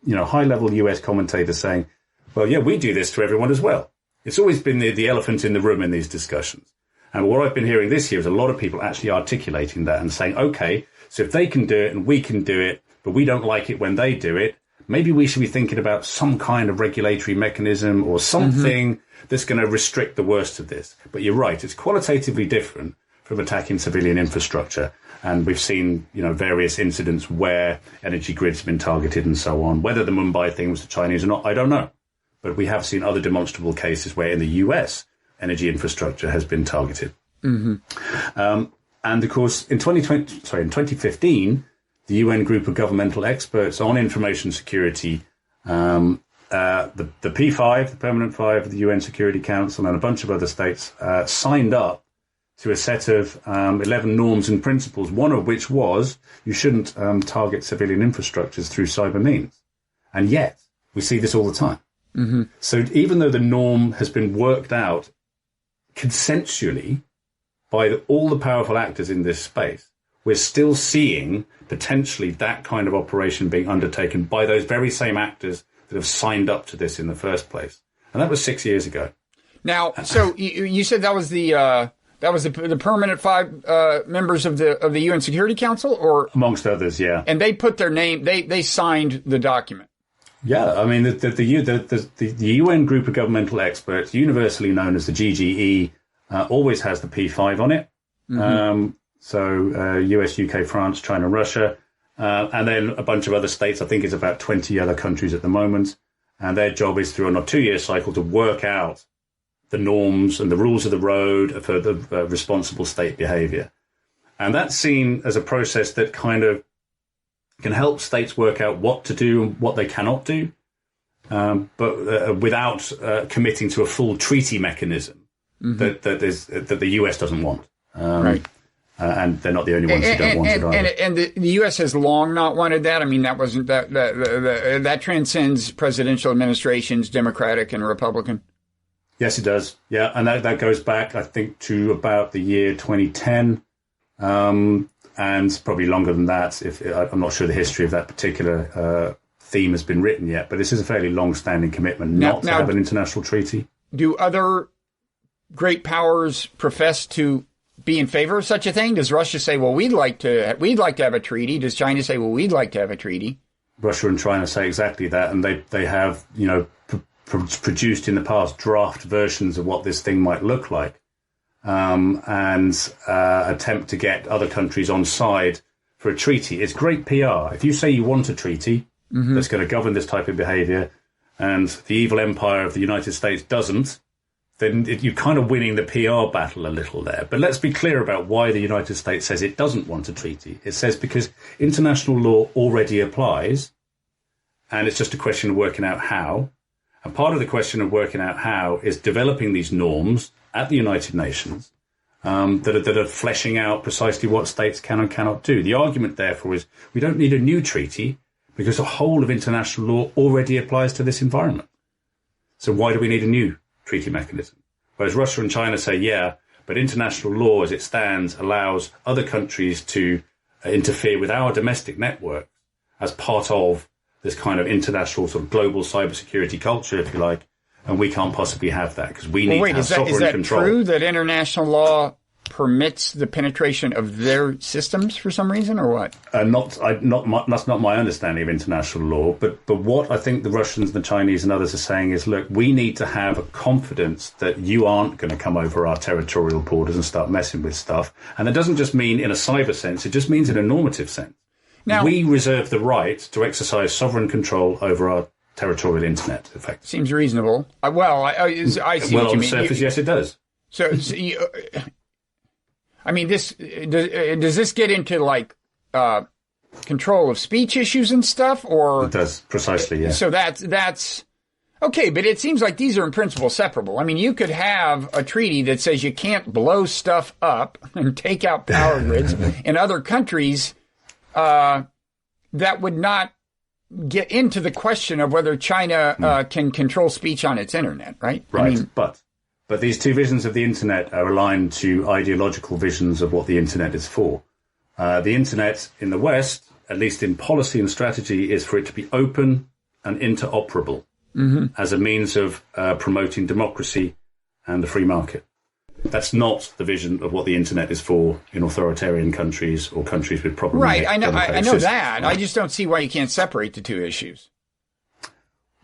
high-level US commentators saying, well, yeah, we do this to everyone as well. It's always been the elephant in the room in these discussions. And what I've been hearing this year is a lot of people actually articulating that and saying, okay, so if they can do it and we can do it, but we don't like it when they do it, maybe we should be thinking about some kind of regulatory mechanism or something that's going to restrict the worst of this. But you're right, it's qualitatively different from attacking civilian infrastructure. And we've seen, various incidents where energy grids have been targeted and so on. Whether the Mumbai thing was the Chinese or not, I don't know. But we have seen other demonstrable cases where in the US, energy infrastructure has been targeted. And of course, in 2015, the UN group of governmental experts on information security, the P5, the Permanent Five of the UN Security Council, and a bunch of other states signed up to a set of 11 norms and principles, one of which was you shouldn't target civilian infrastructures through cyber means. And yet, we see this all the time. So even though the norm has been worked out consensually by all the powerful actors in this space, we're still seeing potentially that kind of operation being undertaken by those very same actors that have signed up to this in the first place. And that was 6 years ago. Now, so you said that was the permanent 5 members of the UN Security Council, or amongst others, yeah. And they put their name. They signed the document. Yeah, I mean the UN group of governmental experts, universally known as the GGE, always has the P5 on it. Mm-hmm. So US, UK, France, China, Russia, and then a bunch of other states. I think it's about 20 other countries at the moment, and their job is through on a 2-year cycle to work out the norms and the rules of the road for the responsible state behavior. And that's seen as a process that kind of can help states work out what to do and what they cannot do, but without committing to a full treaty mechanism that the US doesn't want. Right. And they're not the only ones who don't want it either. And the U.S. has long not wanted that. I mean, that wasn't that transcends presidential administrations, Democratic and Republican. Yes, it does. Yeah, and that goes back, I think, to about the year 2010, and probably longer than that. I'm not sure the history of that particular theme has been written yet, but this is a fairly long-standing commitment not to have an international treaty. Do other great powers profess to be in favor of such a thing? Does Russia say, well, we'd like to have a treaty? Does China say, well, we'd like to have a treaty? Russia and China say exactly that, and they have, produced in the past draft versions of what this thing might look like, and attempt to get other countries on side for a treaty. It's great PR. If you say you want a treaty that's going to govern this type of behavior, and the evil empire of the United States doesn't, then you're kind of winning the PR battle a little there. But let's be clear about why the United States says it doesn't want a treaty. It says because international law already applies, and it's just a question of working out how. And part of the question of working out how is developing these norms at the United Nations that are fleshing out precisely what states can and cannot do. The argument, therefore, is we don't need a new treaty because the whole of international law already applies to this environment. So why do we need a new treaty mechanism? Whereas Russia and China say, yeah, but international law as it stands allows other countries to interfere with our domestic network as part of this kind of international sort of global cybersecurity culture, if you like, and we can't possibly have that because we need to have sovereign control. Is that true that international law permits the penetration of their systems for some reason, or what? That's not my understanding of international law. But what I think the Russians, the Chinese, and others are saying is, look, we need to have a confidence that you aren't going to come over our territorial borders and start messing with stuff. And that doesn't just mean in a cyber sense; it just means in a normative sense. Now, we reserve the right to exercise sovereign control over our territorial internet. Effectively, seems reasonable. I see what you mean. Well, on the surface, yes, it does. So I mean, does this get into like control of speech issues and stuff, or it does precisely? Yeah. So that's okay, but it seems like these are in principle separable. I mean, you could have a treaty that says you can't blow stuff up and take out power grids in other countries. That would not get into the question of whether China can control speech on its internet, right? Right, I mean, but these two visions of the internet are aligned to ideological visions of what the internet is for. The internet in the West, at least in policy and strategy, is for it to be open and interoperable as a means of promoting democracy and the free market. That's not the vision of what the internet is for in authoritarian countries or countries with problematic democratic systems. I know that. I just don't see why you can't separate the two issues.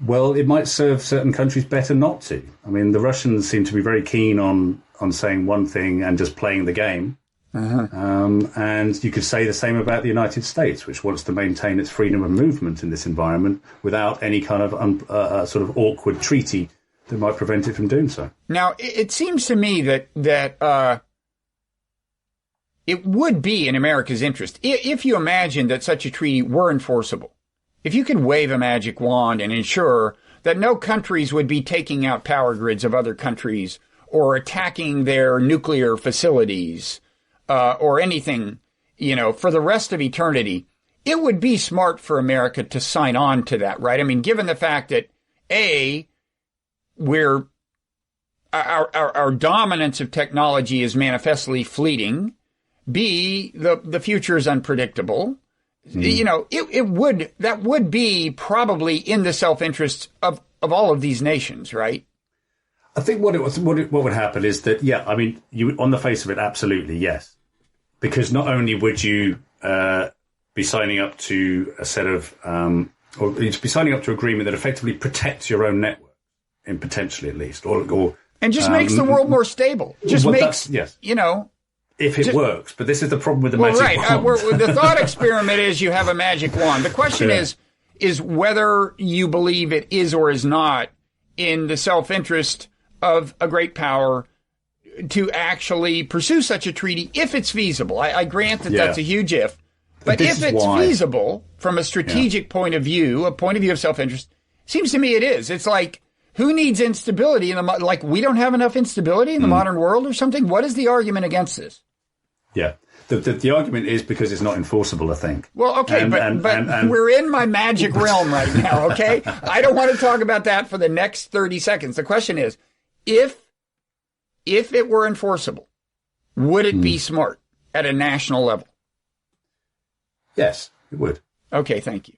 Well, it might serve certain countries better not to. I mean, the Russians seem to be very keen on saying one thing and just playing the game. And you could say the same about the United States, which wants to maintain its freedom of movement in this environment without any kind of sort of awkward treaty that might prevent it from doing so. Now, it seems to me that it would be in America's interest if you imagine that such a treaty were enforceable. If you could wave a magic wand and ensure that no countries would be taking out power grids of other countries or attacking their nuclear facilities or anything, for the rest of eternity, it would be smart for America to sign on to that, right? I mean, given the fact that, A, we're our dominance of technology is manifestly fleeting. B, the future is unpredictable. You know, that would be probably in the self-interest of all of these nations, right? I think what would happen is that, yeah, I mean, you on the face of it, absolutely, yes. Because not only would you be signing up to a set of, or you'd be signing up to an agreement that effectively protects your own network, in potentially at least, or and just makes the world more stable. Just makes, yes. You know. If it works, but this is the problem with the magic wand. The thought experiment is you have a magic wand. The question is whether you believe it is or is not in the self-interest of a great power to actually pursue such a treaty if it's feasible. I grant that that's a huge if. But if it's feasible from a strategic point of view, a point of view of self-interest, seems to me it is. It's like, who needs instability in like we don't have enough instability in the modern world or something? What is the argument against this? Yeah. The argument is because it's not enforceable, I think. Well, okay, but we're in my magic realm right now, okay? I don't want to talk about that for the next 30 seconds. The question is, if it were enforceable, would it be smart at a national level? Yes, it would. Okay, thank you.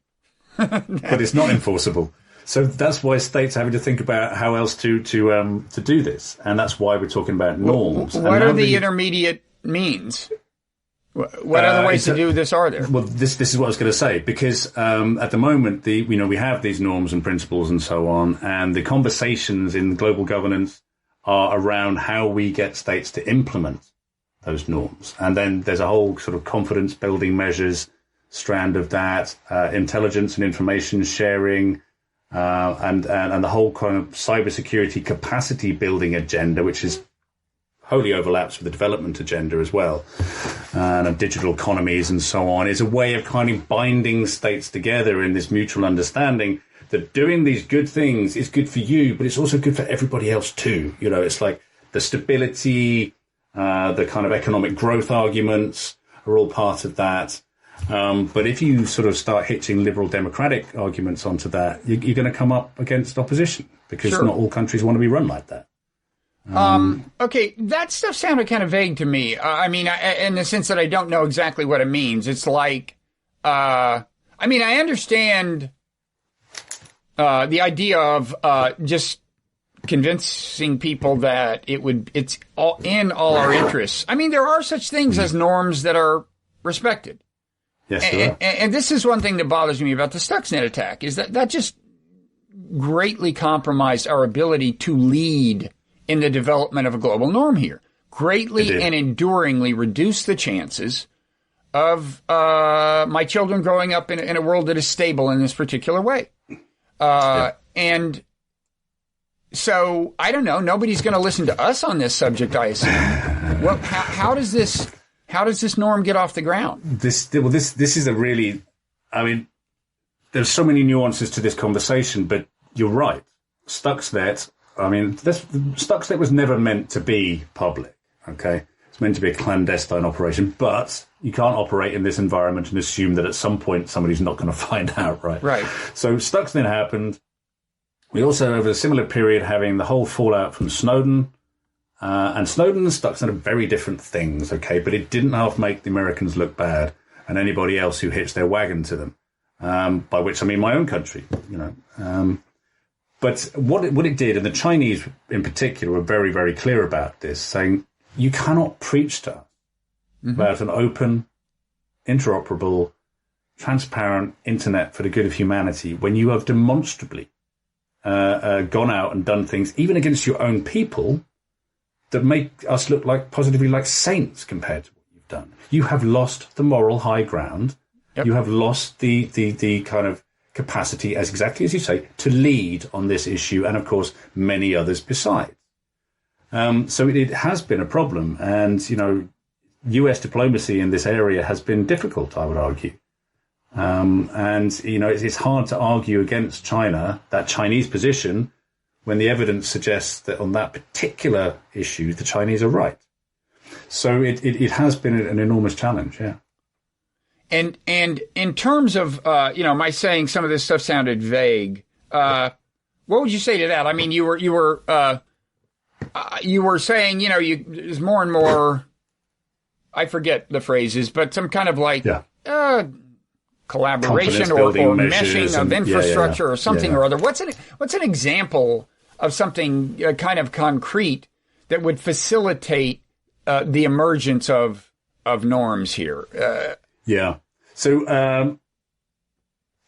But it's not enforceable. So that's why states are having to think about how else to do this. And that's why we're talking about norms. What are the intermediate means? What other ways to do this are there? Well, this is what I was going to say, because at the moment, we have these norms and principles and so on, and the conversations in global governance are around how we get states to implement those norms. And then there's a whole sort of confidence building measures strand of that, intelligence and information sharing, and the whole kind of cybersecurity capacity building agenda, which is wholly overlaps with the development agenda as well, and of digital economies and so on, is a way of kind of binding states together in this mutual understanding that doing these good things is good for you, but it's also good for everybody else too. You know, it's like the stability, the kind of economic growth arguments are all part of that. But if you sort of start hitching liberal democratic arguments onto that, you're going to come up against opposition, because not all countries want to be run like that. Okay, that stuff sounded kind of vague to me. I mean, in the sense that I don't know exactly what it means. It's like, I mean, I understand the idea of just convincing people that it's all in all our interests. I mean, there are such things as norms that are respected. Yes, there are. And this is one thing that bothers me about the Stuxnet attack, is that just greatly compromised our ability to lead in the development of a global norm here. Greatly and enduringly reduced the chances of my children growing up in a world that is stable in this particular way. And so, I don't know, nobody's going to listen to us on this subject, I assume. Well, how does this norm get off the ground? This is a really, I mean, there's so many nuances to this conversation, but you're right. Stuxnet, I mean, Stuxnet was never meant to be public, okay? It's meant to be a clandestine operation, but you can't operate in this environment and assume that at some point somebody's not going to find out, right? Right. So Stuxnet happened. We also, over a similar period, having the whole fallout from Snowden. And Snowden and Stuxnet are very different things, okay? But it didn't half make the Americans look bad and anybody else who hitched their wagon to them, by which I mean my own country, you know. But what it did, and the Chinese in particular were very, very clear about this, saying you cannot preach to us about an open, interoperable, transparent internet for the good of humanity when you have demonstrably gone out and done things, even against your own people, that make us look like positively like saints compared to what you've done. You have lost the moral high ground. Yep. You have lost the kind of capacity, as exactly as you say, to lead on this issue, and of course many others besides. So it has been a problem, and you know, US diplomacy in this area has been difficult, I would argue. And you know, it's hard to argue against China, that Chinese position, when the evidence suggests that on that particular issue the Chinese are right. So it has been an enormous challenge, yeah. And in terms of, you know, my saying some of this stuff sounded vague, what would you say to that? I mean, you were you were saying, there's more and more, I forget the phrases, but some kind of like collaboration or meshing of infrastructure or something or other. What's an example of something kind of concrete that would facilitate the emergence of norms here? So,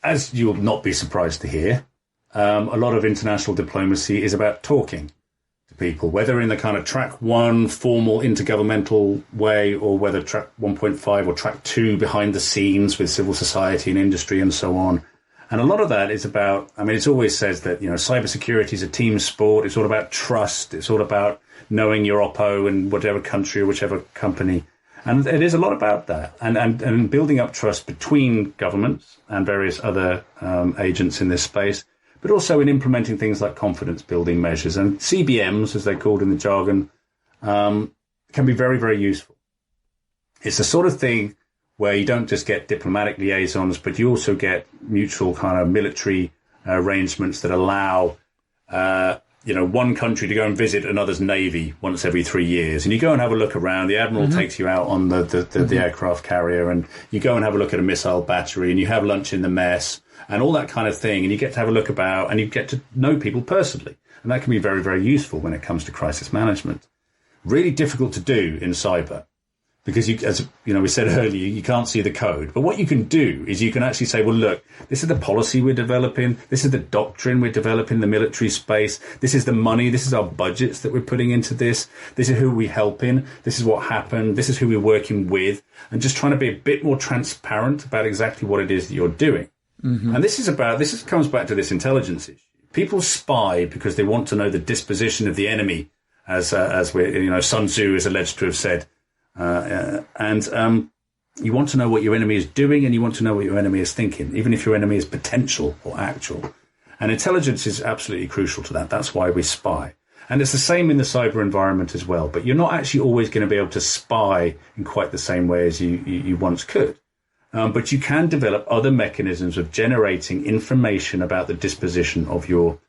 as you'll not be surprised to hear, a lot of international diplomacy is about talking to people, whether in the kind of track 1 formal intergovernmental way or whether track 1.5 or track 2 behind the scenes with civil society and industry and so on. And a lot of that is about, it always says that, cybersecurity is a team sport. It's all about trust. It's all about knowing your oppo in whatever country or whichever company. And it is a lot about that and building up trust between governments and various other agents in this space, but also in implementing things like confidence building measures. And CBMs, as they're called in the jargon, can be very, very useful. It's the sort of thing where you don't just get diplomatic liaisons, but you also get mutual kind of military arrangements that allow one country to go and visit another's navy once every 3 years. And you go and have a look around. The admiral takes you out on the aircraft carrier, and you go and have a look at a missile battery, and you have lunch in the mess and all that kind of thing. And you get to have a look about, and you get to know people personally. And that can be very, very useful when it comes to crisis management. Really difficult to do in cyber. Because, as we said earlier, you can't see the code. But what you can do is you can actually say, well, look, this is the policy we're developing. This is the doctrine we're developing, the military space. This is the money. This is our budgets that we're putting into this. This is who we're helping. This is what happened. This is who we're working with. And just trying to be a bit more transparent about exactly what it is that you're doing. Mm-hmm. And this comes back to this intelligence issue. People spy because they want to know the disposition of the enemy, as Sun Tzu is alleged to have said. You want to know what your enemy is doing, and you want to know what your enemy is thinking, even if your enemy is potential or actual. And intelligence is absolutely crucial to that. That's why we spy. And it's the same in the cyber environment as well. But you're not actually always going to be able to spy in quite the same way as you once could. But you can develop other mechanisms of generating information about the disposition of your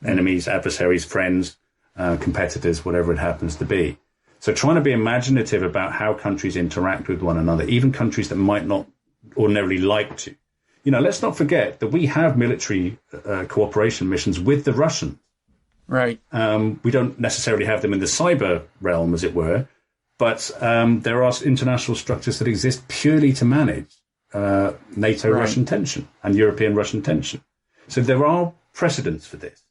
enemies, adversaries, friends, competitors, whatever it happens to be. So trying to be imaginative about how countries interact with one another, even countries that might not ordinarily like to. Let's not forget that we have military cooperation missions with the Russians. Right. We don't necessarily have them in the cyber realm, as it were, but there are international structures that exist purely to manage NATO-Russian tension and European-Russian tension. So there are precedents for this.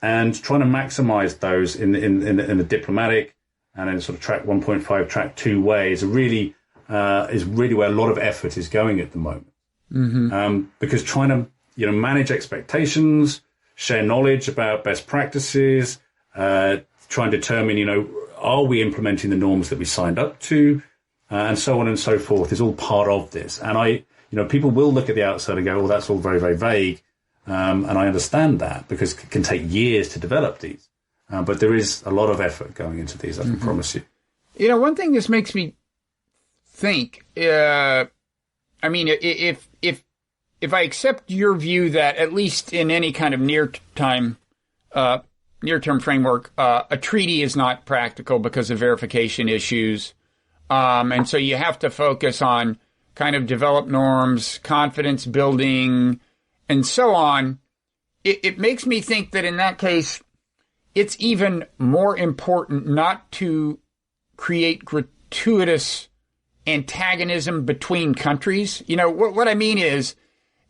And trying to maximize those in a diplomatic and in sort of track 1.5, track 2 way is really where a lot of effort is going at the moment. Mm-hmm. Because trying to manage expectations, share knowledge about best practices, try and determine are we implementing the norms that we signed up to, and so on and so forth is all part of this. And people will look at the outside and go, well, that's all very, very vague, and I understand that because it can take years to develop these. But there is a lot of effort going into these, I can promise you. One thing this makes me think, if I accept your view that at least in any kind of near-term framework, a treaty is not practical because of verification issues. And so you have to focus on kind of develop norms, confidence building, and so on. It makes me think that in that case, it's even more important not to create gratuitous antagonism between countries. What I mean is,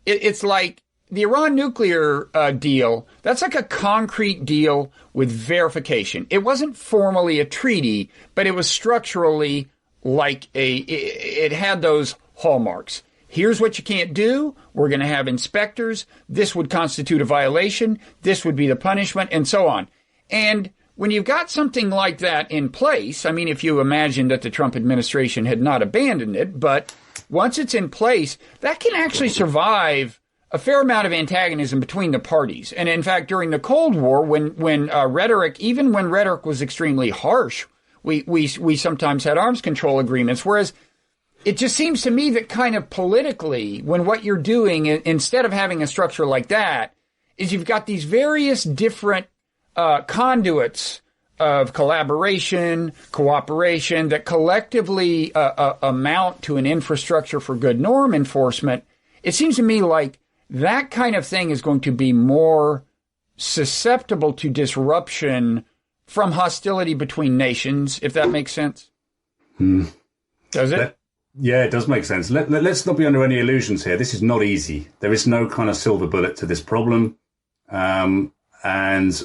it's like the Iran nuclear deal. That's like a concrete deal with verification. It wasn't formally a treaty, but it was structurally like it had those hallmarks. Here's what you can't do. We're going to have inspectors. This would constitute a violation. This would be the punishment, and so on. And when you've got something like that in place, if you imagine that the Trump administration had not abandoned it, but once it's in place, that can actually survive a fair amount of antagonism between the parties. And in fact, during the Cold War, when rhetoric was extremely harsh, we sometimes had arms control agreements, whereas it just seems to me that kind of politically, when what you're doing, instead of having a structure like that, is you've got these various different conduits of collaboration, cooperation that collectively amount to an infrastructure for good norm enforcement, it seems to me like that kind of thing is going to be more susceptible to disruption from hostility between nations, if that makes sense. Does it? Yeah, it does make sense. Let's not be under any illusions here. This is not easy. There is no kind of silver bullet to this problem. And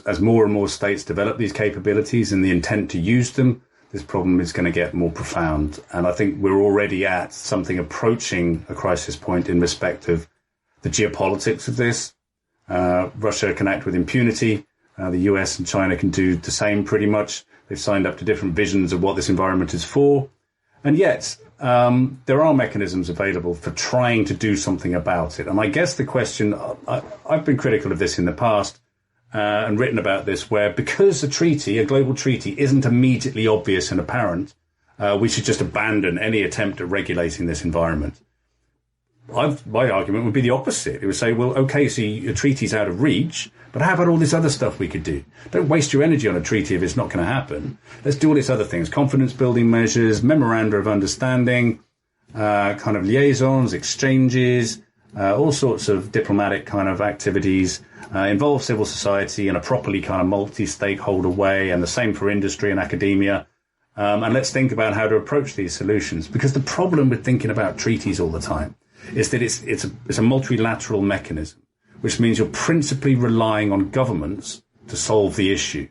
as more and more states develop these capabilities and the intent to use them, this problem is going to get more profound. And I think we're already at something approaching a crisis point in respect of the geopolitics of this. Russia can act with impunity. The US and China can do the same pretty much. They've signed up to different visions of what this environment is for. And yet, there are mechanisms available for trying to do something about it. And I guess the question, I've been critical of this in the past, and written about this, where because a global treaty, isn't immediately obvious and apparent, we should just abandon any attempt at regulating this environment. My argument would be the opposite. It would say, well, okay, so a treaty's out of reach, but how about all this other stuff we could do? Don't waste your energy on a treaty if it's not going to happen. Let's do all these other things, confidence building measures, memoranda of understanding, kind of liaisons, exchanges, all sorts of diplomatic kind of activities, involve civil society in a properly kind of multi-stakeholder way, and the same for industry and academia. And let's think about how to approach these solutions. Because the problem with thinking about treaties all the time is that it's a multilateral mechanism, which means you're principally relying on governments to solve the issue.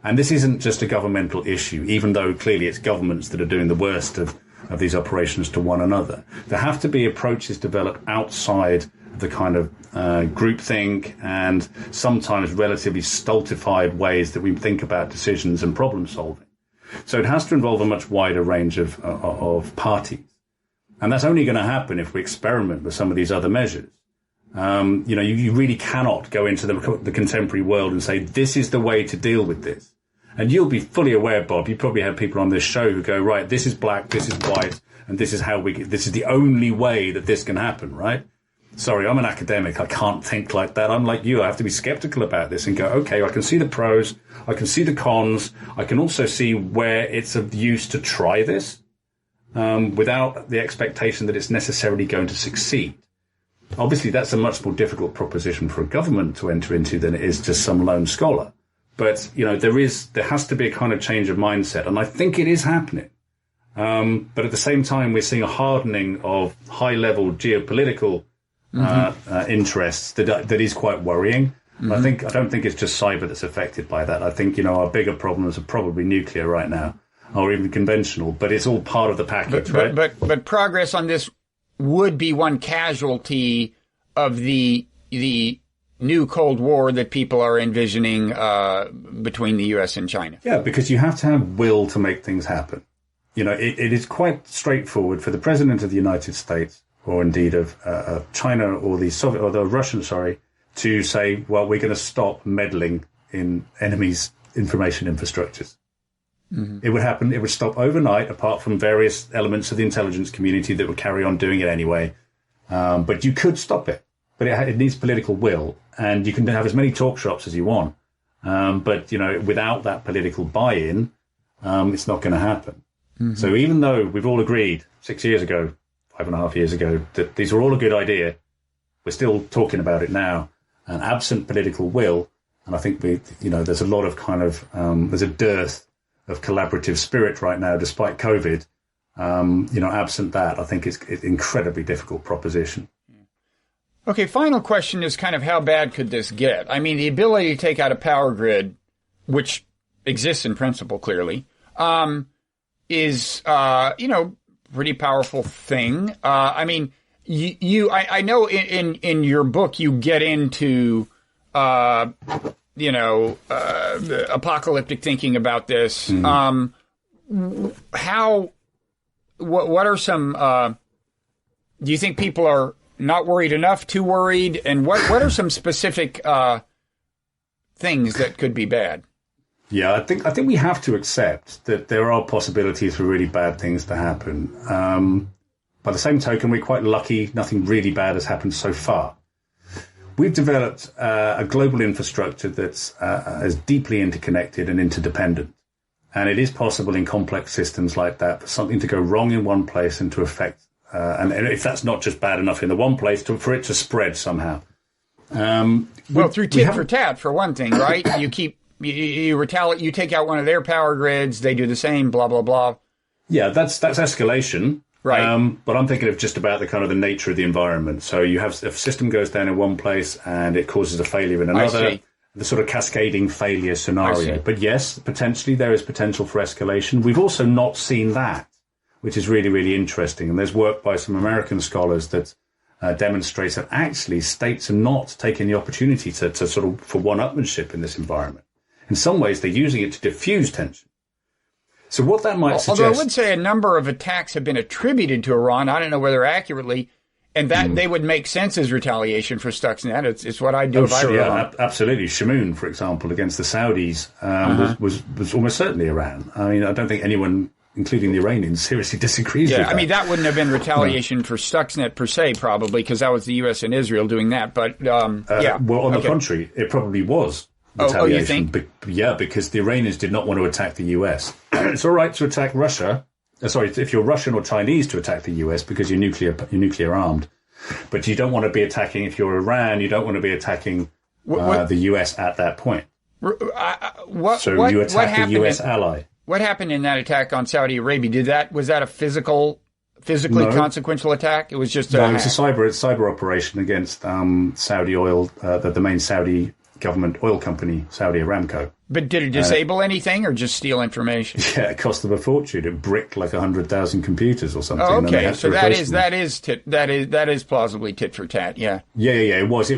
And this isn't just a governmental issue, even though clearly it's governments that are doing the worst of these operations to one another. There have to be approaches developed outside the kind of groupthink and sometimes relatively stultified ways that we think about decisions and problem solving. So it has to involve a much wider range of parties. And that's only going to happen if we experiment with some of these other measures. You really cannot go into the contemporary world and say, this is the way to deal with this. And you'll be fully aware, Bob, you probably have people on this show who go, right, this is black, this is white, and this is this is the only way that this can happen, right? Sorry, I'm an academic. I can't think like that. I'm like you. I have to be skeptical about this and go, okay, I can see the pros. I can see the cons. I can also see where it's of use to try this without the expectation that it's necessarily going to succeed. Obviously, that's a much more difficult proposition for a government to enter into than it is just some lone scholar. But, there has to be a kind of change of mindset. And I think it is happening. But at the same time, we're seeing a hardening of high-level geopolitical interests that is quite worrying. Mm-hmm. I don't think it's just cyber that's affected by that. I think, our bigger problems are probably nuclear right now, or even conventional, but it's all part of the package, right? But progress on this would be one casualty of the new Cold War that people are envisioning between the U.S. and China. Yeah, because you have to have will to make things happen. It is quite straightforward for the President of the United States, or indeed of China or the Russians, to say, well, we're going to stop meddling in enemies' information infrastructures. Mm-hmm. It would happen. It would stop overnight, apart from various elements of the intelligence community that would carry on doing it anyway. But you could stop it. But it needs political will, and you can have as many talk shops as you want. But without that political buy-in, it's not going to happen. Mm-hmm. So even though we've all agreed 6 years ago, 5.5 years ago, that these are all a good idea, we're still talking about it now. And absent political will, and I think there's a lot of kind of there's a dearth of collaborative spirit right now, despite COVID. Absent that, I think it's an incredibly difficult proposition. Okay, final question is kind of how bad could this get? I mean, the ability to take out a power grid, which exists in principle clearly, is pretty powerful thing. I mean, I know in your book you get into apocalyptic thinking about this. Mm-hmm. What are some? Do you think people are not worried enough, too worried, and what are some specific things that could be bad? Yeah, I think we have to accept that there are possibilities for really bad things to happen. By the same token, we're quite lucky. Nothing really bad has happened so far. We've developed a global infrastructure that's as deeply interconnected and interdependent And it is possible in complex systems like that for something to go wrong in one place and to affect, and if that's not just bad enough in the one place, for it to spread somehow. Through tit for tat, for one thing, right? You retaliate, you take out one of their power grids, they do the same, blah, blah, blah. Yeah, that's escalation. Right. But I'm thinking of just about the kind of the nature of the environment. So you have, if a system goes down in one place and it causes a failure in another, the sort of cascading failure scenario. But yes, potentially there is potential for escalation. We've also not seen that, which is really, really interesting. And there's work by some American scholars that demonstrates that actually states are not taking the opportunity to sort of for one-upmanship in this environment. In some ways, they're using it to diffuse tension. So what that might suggest... Although I would say a number of attacks have been attributed to Iran. I don't know whether accurately, and that they would make sense as retaliation for Stuxnet. It's what I'd do if I were Iran. Absolutely. Shamoon, for example, against the Saudis was almost certainly Iran. I mean, I don't think anyone, including the Iranians, seriously disagrees with that. I mean, that wouldn't have been retaliation for Stuxnet per se, probably, because that was the U.S. and Israel doing that. But, Well, on the contrary, it probably was retaliation. You think? Because the Iranians did not want to attack the U.S. It's all right to attack Russia. If you're Russian or Chinese to attack the US because you're nuclear armed, but you don't want to be attacking. If you're Iran, you don't want to be attacking the US at that point. You attack a US ally. What happened in that attack on Saudi Arabia? Was that a physically consequential attack? It was just it was a cyber operation against Saudi oil, the main Saudi government oil company, Saudi Aramco. But did it disable anything or just steal information? Yeah, it cost them a fortune. It bricked like 100,000 computers or something. Oh, okay, so that is plausibly tit for tat. Yeah. Yeah. It was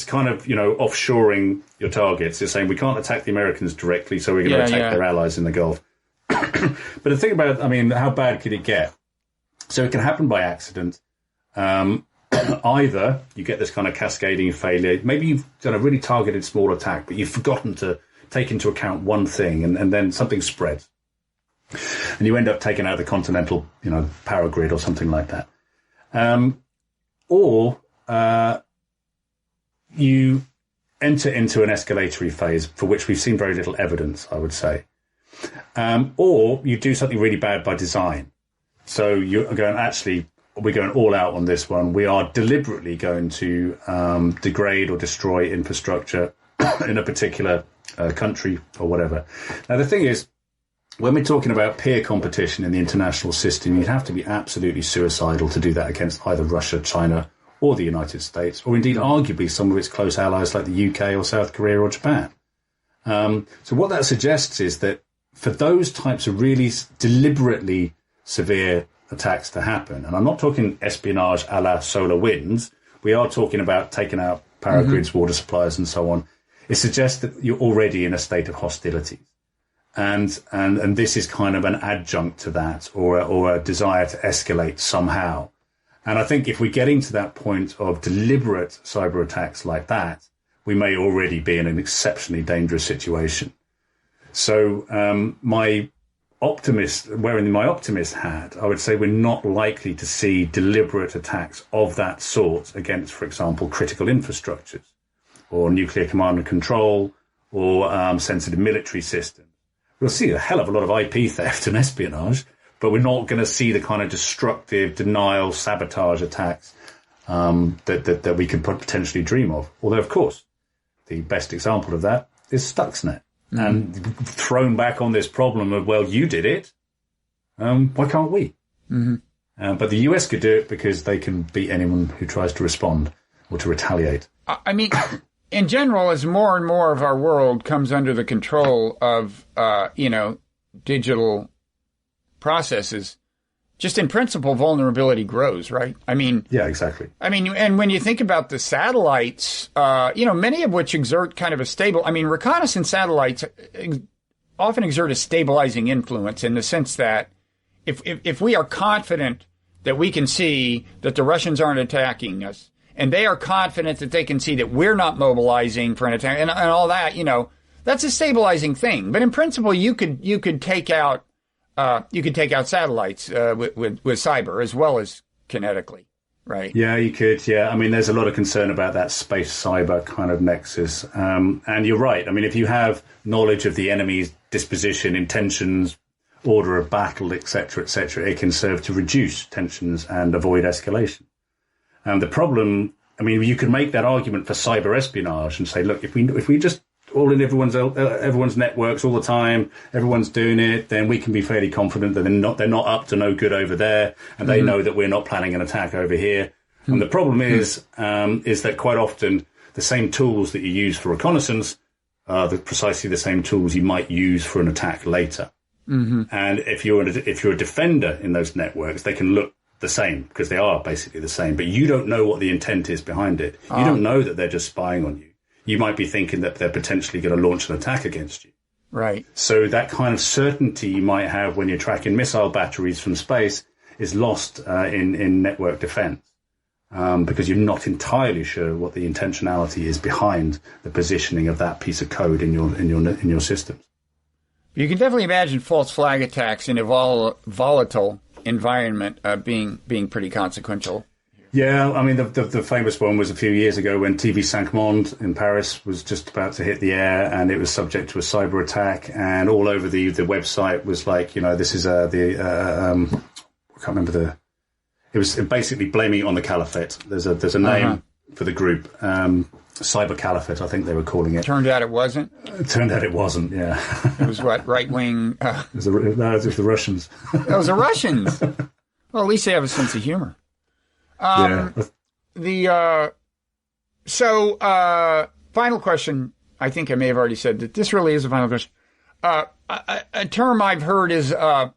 kind of offshoring your targets. You're saying we can't attack the Americans directly, so we're going to attack their allies in the Gulf. But the thing about, how bad could it get? So it can happen by accident. Either you get this kind of cascading failure. Maybe you've done a really targeted small attack, but you've forgotten to take into account one thing, and then something spreads. And you end up taking out the continental, power grid or something like that. Or you enter into an escalatory phase for which we've seen very little evidence, I would say. Or you do something really bad by design. So you're going, actually, we're going all out on this one. We are deliberately going to degrade or destroy infrastructure in a particular country or whatever. Now, the thing is, when we're talking about peer competition in the international system, you'd have to be absolutely suicidal to do that against either Russia, China, or the United States, or indeed arguably some of its close allies like the UK or South Korea or Japan. So what that suggests is that for those types of really deliberately severe attacks to happen, and I'm not talking espionage a la solar winds, we are talking about taking out power grids, water supplies, and so on. It suggests that you're already in a state of hostility. And this is kind of an adjunct to that, or a desire to escalate somehow. And I think if we're getting to that point of deliberate cyber attacks like that, we may already be in an exceptionally dangerous situation. So wearing my optimist hat, I would say we're not likely to see deliberate attacks of that sort against, for example, critical infrastructures or nuclear command and control or sensitive military systems. We'll see a hell of a lot of IP theft and espionage, but we're not going to see the kind of destructive denial, sabotage attacks that we could potentially dream of. Although, of course, the best example of that is Stuxnet. And thrown back on this problem of, well, you did it. Why can't we? But the US could do it because they can beat anyone who tries to respond or to retaliate. I mean, in general, as more and more of our world comes under the control of, digital processes, just in principle, vulnerability grows, right? I mean... Yeah, exactly. I mean, and when you think about the satellites, many of which exert kind of a stable... I mean, reconnaissance satellites often exert a stabilizing influence in the sense that if we are confident that we can see that the Russians aren't attacking us, and they are confident that they can see that we're not mobilizing for an attack, and all that, that's a stabilizing thing. But in principle, you could take out satellites with cyber as well as kinetically. right? Yeah, you could. Yeah, I mean, there's a lot of concern about that space cyber kind of nexus. And you're right. I mean, if you have knowledge of the enemy's disposition, intentions, order of battle, etc., it can serve to reduce tensions and avoid escalation. The problem, I mean, you could make that argument for cyber espionage and say, look, if we just all in everyone's networks all the time, everyone's doing it, then we can be fairly confident that they're not up to no good over there, and they know that we're not planning an attack over here. And the problem is that quite often the same tools that you use for reconnaissance are precisely the same tools you might use for an attack later. And if you're a defender in those networks, they can look the same because they are basically the same, but you don't know what the intent is behind it. You don't know that they're just spying on you. You might be thinking that they're potentially going to launch an attack against you. Right. So that kind of certainty you might have when you're tracking missile batteries from space is lost in network defense because you're not entirely sure what the intentionality is behind the positioning of that piece of code in your systems. You can definitely imagine false flag attacks in a volatile environment being pretty consequential. Yeah, I mean, the famous one was a few years ago when TV 5 Monde in Paris was just about to hit the air and it was subject to a cyber attack, and all over the website was like, this is I can't remember it was basically blaming it on the caliphate. There's a name for the group, Cyber Caliphate, I think they were calling it. Turned out it wasn't? It turned out it wasn't, yeah. It was what, right-wing? No, it was the Russians. It was the Russians. Well, at least they have a sense of humor. Final question. I think I may have already said that this really is a final question. A term I've heard is a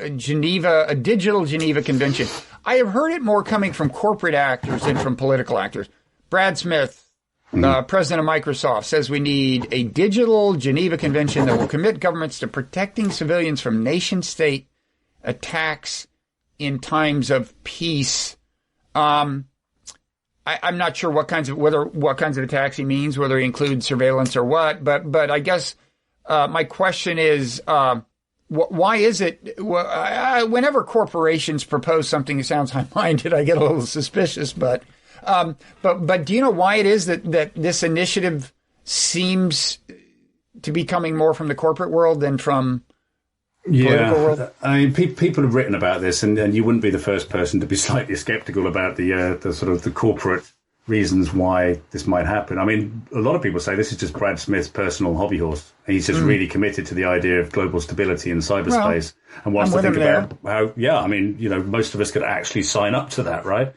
digital Geneva Convention. I have heard it more coming from corporate actors than from political actors. Brad Smith, president of Microsoft, says we need a digital Geneva Convention that will commit governments to protecting civilians from nation-state attacks in times of peace. I'm not sure what kinds of attacks he means, whether he includes surveillance or what. But I guess my question is, why is it? Whenever corporations propose something that sounds high-minded, I get a little suspicious. But do you know why it is that this initiative seems to be coming more from the corporate world than from political world? I mean, people have written about this, and you wouldn't be the first person to be slightly skeptical about the sort of the corporate reasons why this might happen. I mean, a lot of people say this is just Brad Smith's personal hobby horse. He's just really committed to the idea of global stability in cyberspace and wants to think about how, most of us could actually sign up to that, right?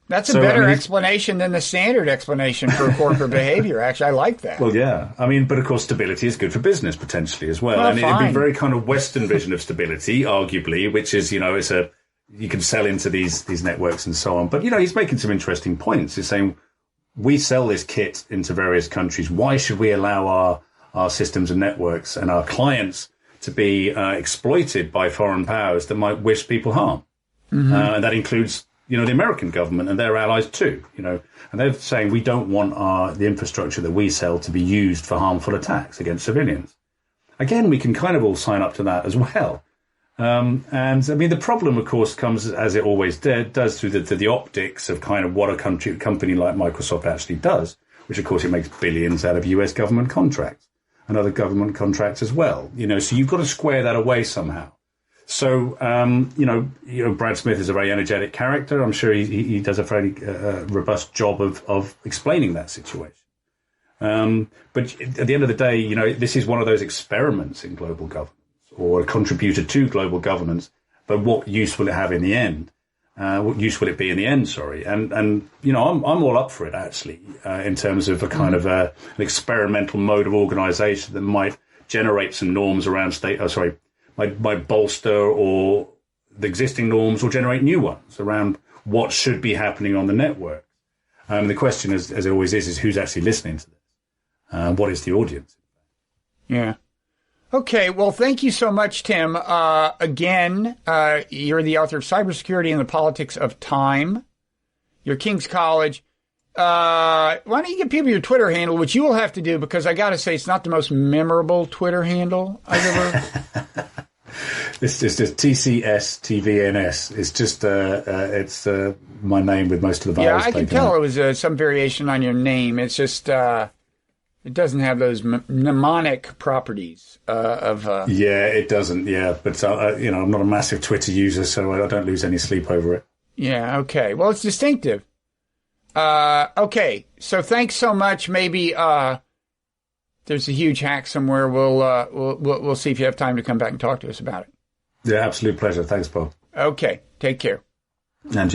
That's a better explanation than the standard explanation for corporate behavior. Actually, I like that. Well, yeah. I mean, but of course, stability is good for business potentially as well. And it'd be very kind of Western vision of stability, arguably, which is, you can sell into these networks and so on. But, he's making some interesting points. He's saying, we sell this kit into various countries. Why should we allow our systems and networks and our clients to be exploited by foreign powers that might wish people harm? And that includes the American government and their allies too, and they're saying we don't want the infrastructure that we sell to be used for harmful attacks against civilians. Again, we can kind of all sign up to that as well. And I mean, the problem, of course, comes as it always does through the optics of kind of what a company like Microsoft actually does, which of course it makes billions out of US government contracts and other government contracts as well. So you've got to square that away somehow. So, Brad Smith is a very energetic character. I'm sure he does a fairly robust job of explaining that situation. But at the end of the day, this is one of those experiments in global governance or a contributor to global governance. But what use will it have in the end? What use will it be in the end? Sorry. And I'm all up for it, actually, in terms of a kind of an experimental mode of organization that might generate some norms around might bolster or the existing norms or generate new ones around what should be happening on the network. The question, as it always is who's actually listening to this? What is the audience? Yeah. Okay. Well, thank you so much, Tim. Again, you're the author of Cybersecurity and the Politics of Time. You're King's College. Why don't you give people your Twitter handle, which you will have to do because I got to say it's not the most memorable Twitter handle I've ever. It's just TCSTVNS. It's just it's my name with most of the vowels. Yeah, I can tell it was some variation on your name. It's just it doesn't have those mnemonic properties of. Yeah, it doesn't. Yeah, but I'm not a massive Twitter user, so I don't lose any sleep over it. Yeah. Okay. Well, it's distinctive. Okay. So thanks so much. Maybe there's a huge hack somewhere. We'll see if you have time to come back and talk to us about it. Yeah, absolute pleasure. Thanks, Bob. Okay. Take care. And